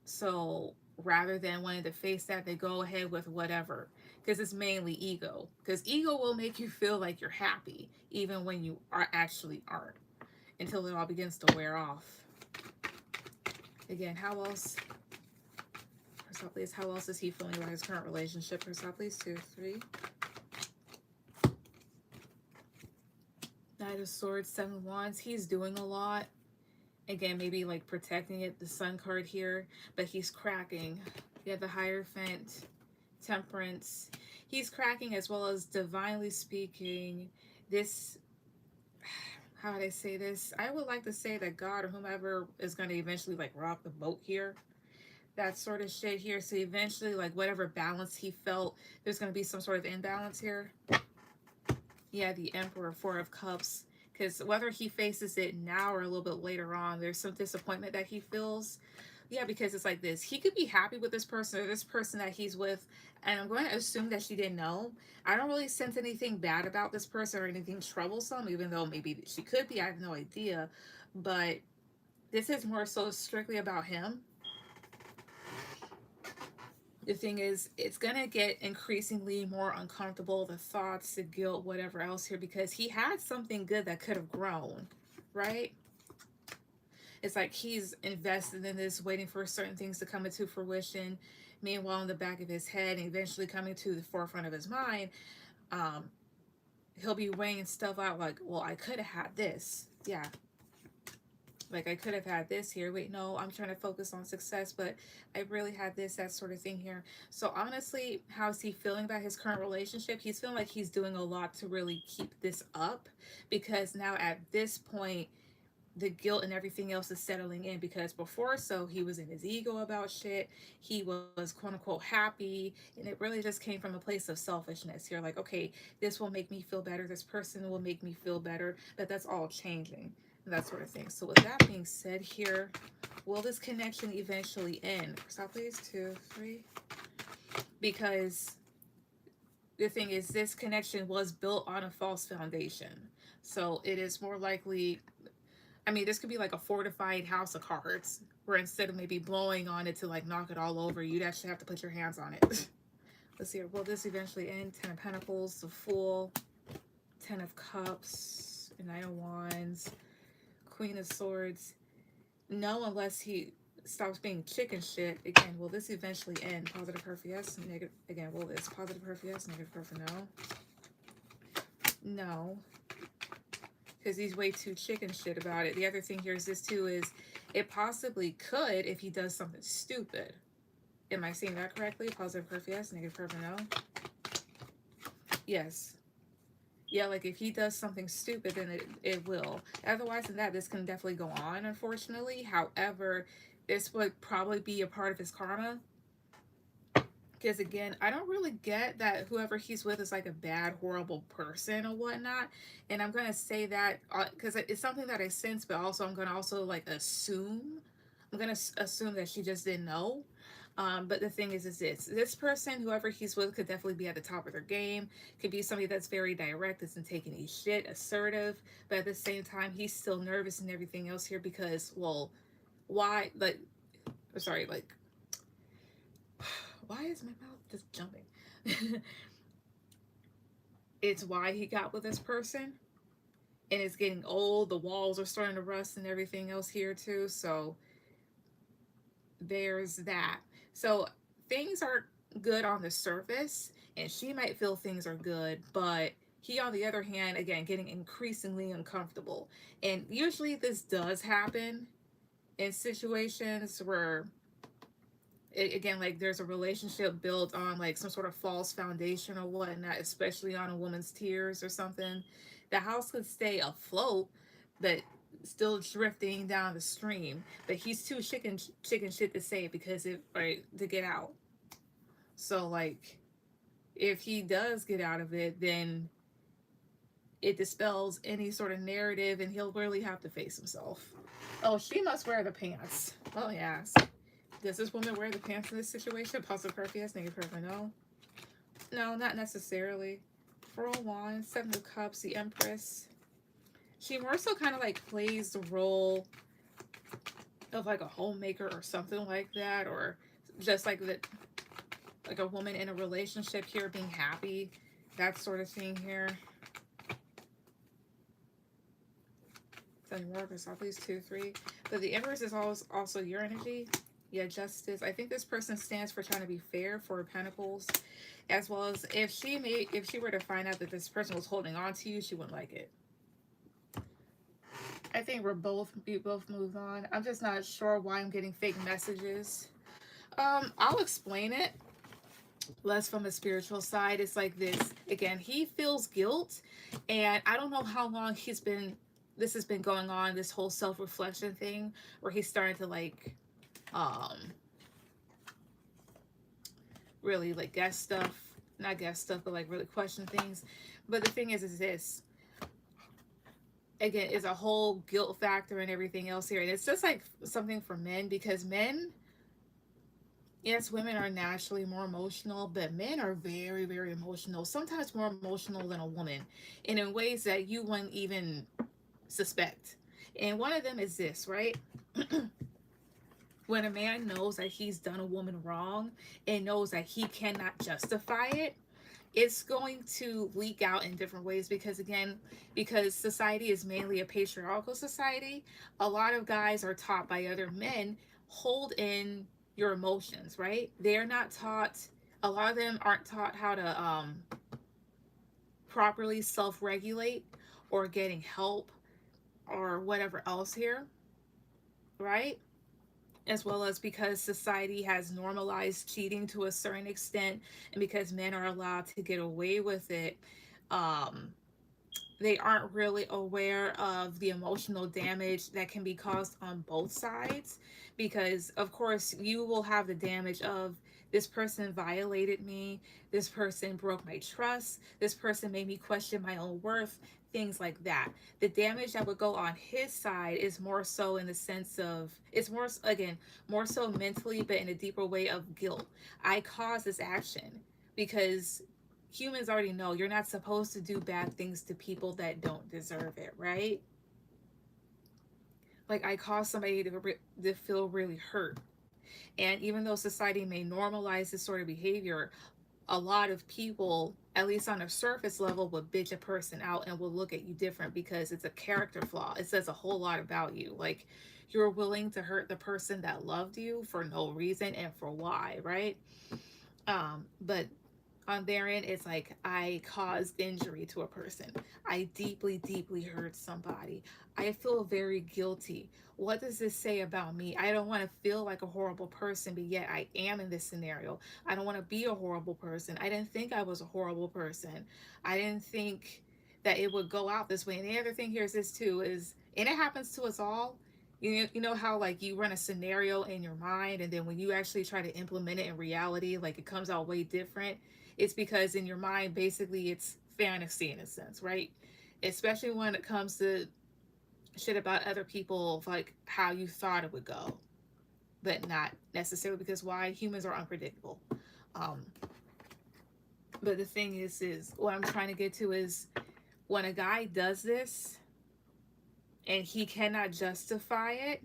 So rather than wanting to face that, they go ahead with whatever, because it's mainly ego, because ego will make you feel like you're happy even when you are actually aren't, until it all begins to wear off. Again, how else, please, how else is he feeling about his current relationship? Please, 2, 3. Knight of Swords, 7 Wands. He's doing a lot. Again, maybe like protecting it, the Sun card here, but he's cracking. You have the Hierophant, Temperance. He's cracking, as well as divinely speaking. This, how would I say this? I would like to say that God or whomever is going to eventually like rock the boat here. That sort of shit here. So eventually, like whatever balance he felt, there's going to be some sort of imbalance here. Yeah, the Emperor, 4 of Cups. Because whether he faces it now or a little bit later on, there's some disappointment that he feels. Yeah, because it's like this. He could be happy with this person or this person that he's with, and I'm going to assume that she didn't know. I don't really sense anything bad about this person or anything troublesome, even though maybe she could be. I have no idea. But this is more so strictly about him. The thing is, it's going to get increasingly more uncomfortable, the thoughts, the guilt, whatever else here, because he had something good that could have grown, right? It's like he's invested in this, waiting for certain things to come into fruition. Meanwhile, in the back of his head and eventually coming to the forefront of his mind, he'll be weighing stuff out like, well, I could have had this. Yeah. Like, I could have had this here. Wait, no, I'm trying to focus on success, but I really had this, that sort of thing here. So honestly, how's he feeling about his current relationship? He's feeling like he's doing a lot to really keep this up, because now at this point, the guilt and everything else is settling in, because before, so he was in his ego about shit. He was quote unquote happy, and it really just came from a place of selfishness. You're like, okay, this will make me feel better. This person will make me feel better, but that's all changing. That sort of thing. So with that being said here, will this connection eventually end? Stop, please. 2, 3. Because the thing is, this connection was built on a false foundation. So it is more likely, I mean, this could be like a fortified house of cards, where instead of maybe blowing on it to like knock it all over, you'd actually have to put your hands on it. Let's see here. Will this eventually end? 10 of Pentacles, the Fool, 10 of Cups, 9 of Wands, Queen of Swords. No, unless he stops being chicken shit. Again, will this eventually end? Positive curve yes, negative. Again, will this positive curve yes, negative curve no? No. because he's way too chicken shit about it. The other thing here is this too is it possibly could if he does something stupid. Am I saying that correctly? Positive curve yes, negative curve no. Yes. Yeah, like if he does something stupid, then it will. Otherwise than that, this can definitely go on, unfortunately. However, this would probably be a part of his karma. Because again, I don't really get that whoever he's with is like a bad, horrible person or whatnot. And I'm going to say that because it's something that I sense, but also I'm going to also like assume. I'm going to assume that she just didn't know. But the thing is this person, whoever he's with, could definitely be at the top of their game. Could be somebody that's very direct, isn't taking any shit, assertive, but at the same time, he's still nervous and everything else here because, well, why? Like, sorry, like, why is my mouth just jumping? It's why he got with this person, and it's getting old. The walls are starting to rust and everything else here too. So there's that. So things are good on the surface, and she might feel things are good, but he, on the other hand, again, getting increasingly uncomfortable. And usually this does happen in situations where, again, like there's a relationship built on like some sort of false foundation or whatnot, especially on a woman's tears or something. The house could stay afloat, but still drifting down the stream. But he's too chicken shit to say because it right to get out. So like, if he does get out of it, then it dispels any sort of narrative, and he'll really have to face himself. Oh, she must wear the pants. Oh yes. Does this woman wear the pants in this situation? Positive curve, yes. Negative curve, no. No, not necessarily. 4 of Wands, 7 of Cups, the Empress. She more so kind of like plays the role of like a homemaker or something like that, or just like like a woman in a relationship here being happy, that sort of thing here. Then more of these 2, 3. But the Empress is also your energy. Yeah, Justice. I think this person stands for trying to be fair, for Pentacles, as well as if she were to find out that this person was holding on to you, she wouldn't like it. I think we both moved on. I'm just not sure why I'm getting fake messages. I'll explain it. Less from a spiritual side. It's like this. Again, he feels guilt, and I don't know how long this has been going on, this whole self-reflection thing, where he's starting to like really like not guess stuff, but like really question things. But the thing is this, again, is a whole guilt factor and everything else here. And it's just like something for men, because men, yes, women are naturally more emotional, but men are very, very emotional, sometimes more emotional than a woman, and in ways that you wouldn't even suspect. And one of them is this, right? When a man knows that he's done a woman wrong and knows that he cannot justify it, it's going to leak out in different ways, because again, because society is mainly a patriarchal society, a lot of guys are taught by other men, hold in your emotions, right? They're not taught, a lot of them aren't taught how to properly self-regulate or getting help or whatever else here, right? As well as because society has normalized cheating to a certain extent, and because men are allowed to get away with it, they aren't really aware of the emotional damage that can be caused on both sides. Because of course you will have the damage of, this person violated me, this person broke my trust, this person made me question my own worth, things like that. The damage that would go on his side is more so in the sense of, it's more, again, more so mentally, but in a deeper way of guilt. I caused this action, because humans already know you're not supposed to do bad things to people that don't deserve it, right? Like, I caused somebody to feel really hurt. And even though society may normalize this sort of behavior, a lot of people, at least on a surface level, will bitch a person out and will look at you different because it's a character flaw. It says a whole lot about you. Like, you're willing to hurt the person that loved you for no reason, and for why, right? But On their end, it's like, I caused injury to a person. I deeply, deeply hurt somebody. I feel very guilty. What does this say about me? I don't want to feel like a horrible person, but yet I am in this scenario. I don't want to be a horrible person. I didn't think I was a horrible person. I didn't think that it would go out this way. And the other thing here is this too, is, and it happens to us all. You know how like you run a scenario in your mind, and then when you actually try to implement it in reality, like it comes out way different. It's because in your mind, basically, it's fantasy in a sense, right? Especially when it comes to shit about other people, like how you thought it would go, but not necessarily, because why? Humans are unpredictable. Um, but the thing is what I'm trying to get to is, when a guy does this and he cannot justify it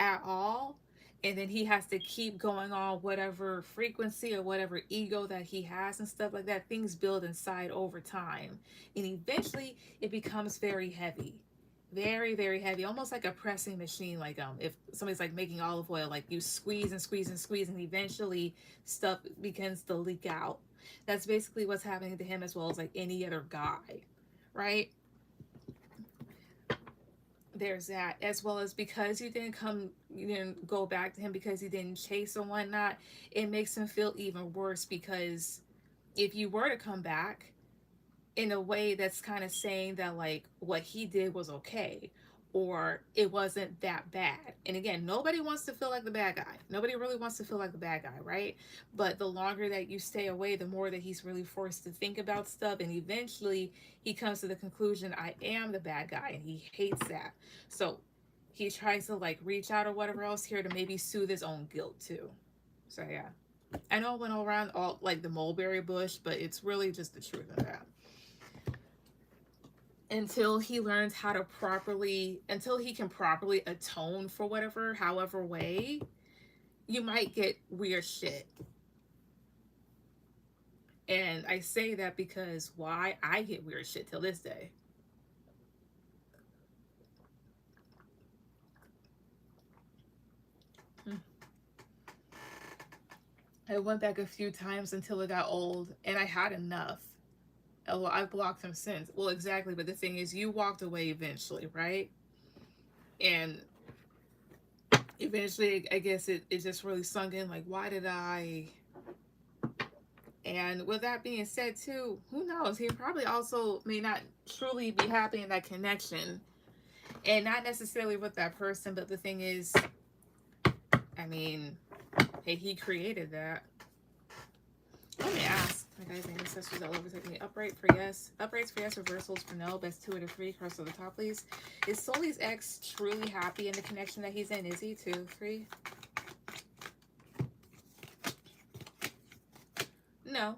at all, and then he has to keep going on whatever frequency or whatever ego that he has and stuff like that, things build inside over time, and eventually it becomes very heavy, very, very heavy, almost like a pressing machine. Like if somebody's like making olive oil, like you squeeze and squeeze and squeeze, and eventually stuff begins to leak out. That's basically what's happening to him, as well as like any other guy, right? There's that, as well as because you didn't go back to him because he didn't chase or whatnot, it makes him feel even worse, because if you were to come back in a way that's kind of saying that like what he did was okay, or it wasn't that bad. And again, nobody wants to feel like the bad guy. Nobody really wants to feel like the bad guy, right? But the longer that you stay away, the more that he's really forced to think about stuff, and eventually he comes to the conclusion, I am the bad guy, and he hates that. So he tries to like reach out or whatever else here to maybe soothe his own guilt too. So yeah, I know it went all around all like the mulberry bush, but it's really just the truth of that. Until he learns how to properly, until he can properly atone for whatever, however way, you might get weird shit. And I say that because why? I get weird shit till this day. I went back a few times until it got old, and I had enough. Well, I've blocked him since. Well, exactly, but the thing is, you walked away eventually, right? And eventually, I guess it just really sunk in, like, why did I... And with that being said, too, who knows? He probably also may not truly be happy in that connection. And not necessarily with that person, but the thing is, I mean, hey, he created that. Let me ask. My guys' ancestors all over taking me upright for yes. Uprights for yes, reversals for no. Best 2 out of 3. Cross to the top, please. Is Sully's ex truly happy in the connection that he's in? Is he? 2, 3. No.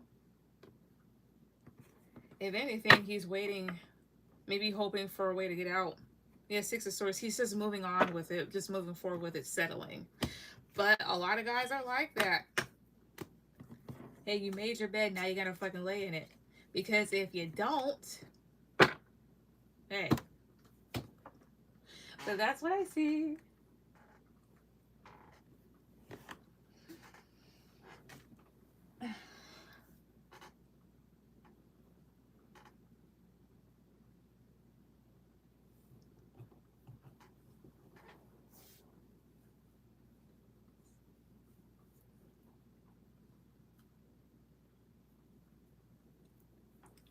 If anything, he's waiting, maybe hoping for a way to get out. Yeah, 6 of Swords. He's just moving on with it, just moving forward with it, settling. But a lot of guys are like that. Hey, you made your bed, now you gotta fucking lay in it. Because if you don't, hey. So that's what I see.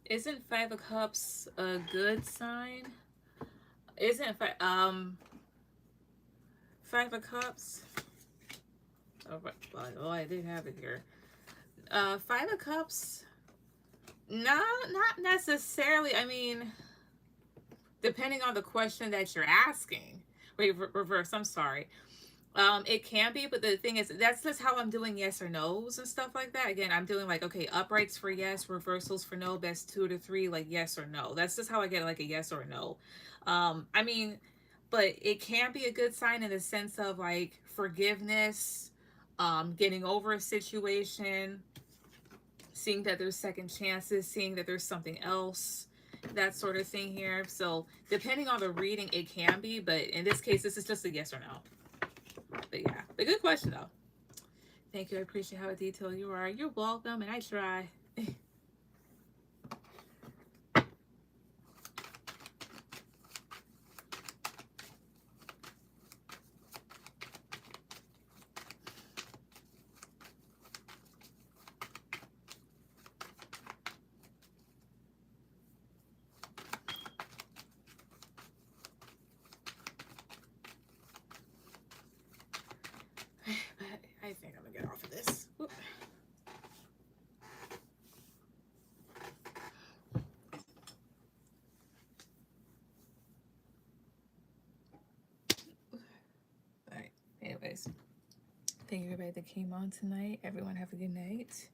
Isn't 5 of Cups a good sign? Isn't 5 of Cups? Oh, I did have it here. 5 of Cups. No, not necessarily. I mean, depending on the question that you're asking. Wait, reverse. I'm sorry. It can be, but the thing is, that's just how I'm doing yes or no's and stuff like that. Again, I'm doing like, okay, uprights for yes, reversals for no, best 2 to 3, like yes or no. That's just how I get like a yes or a no. I mean, but it can be a good sign in the sense of like forgiveness, getting over a situation, seeing that there's second chances, seeing that there's something else, that sort of thing here. So depending on the reading, it can be, but in this case, this is just a yes or no. But yeah, good question though. Thank you. I appreciate how detailed you are. You're welcome, and I try. guys. Thank you everybody that came on tonight. Everyone have a good night.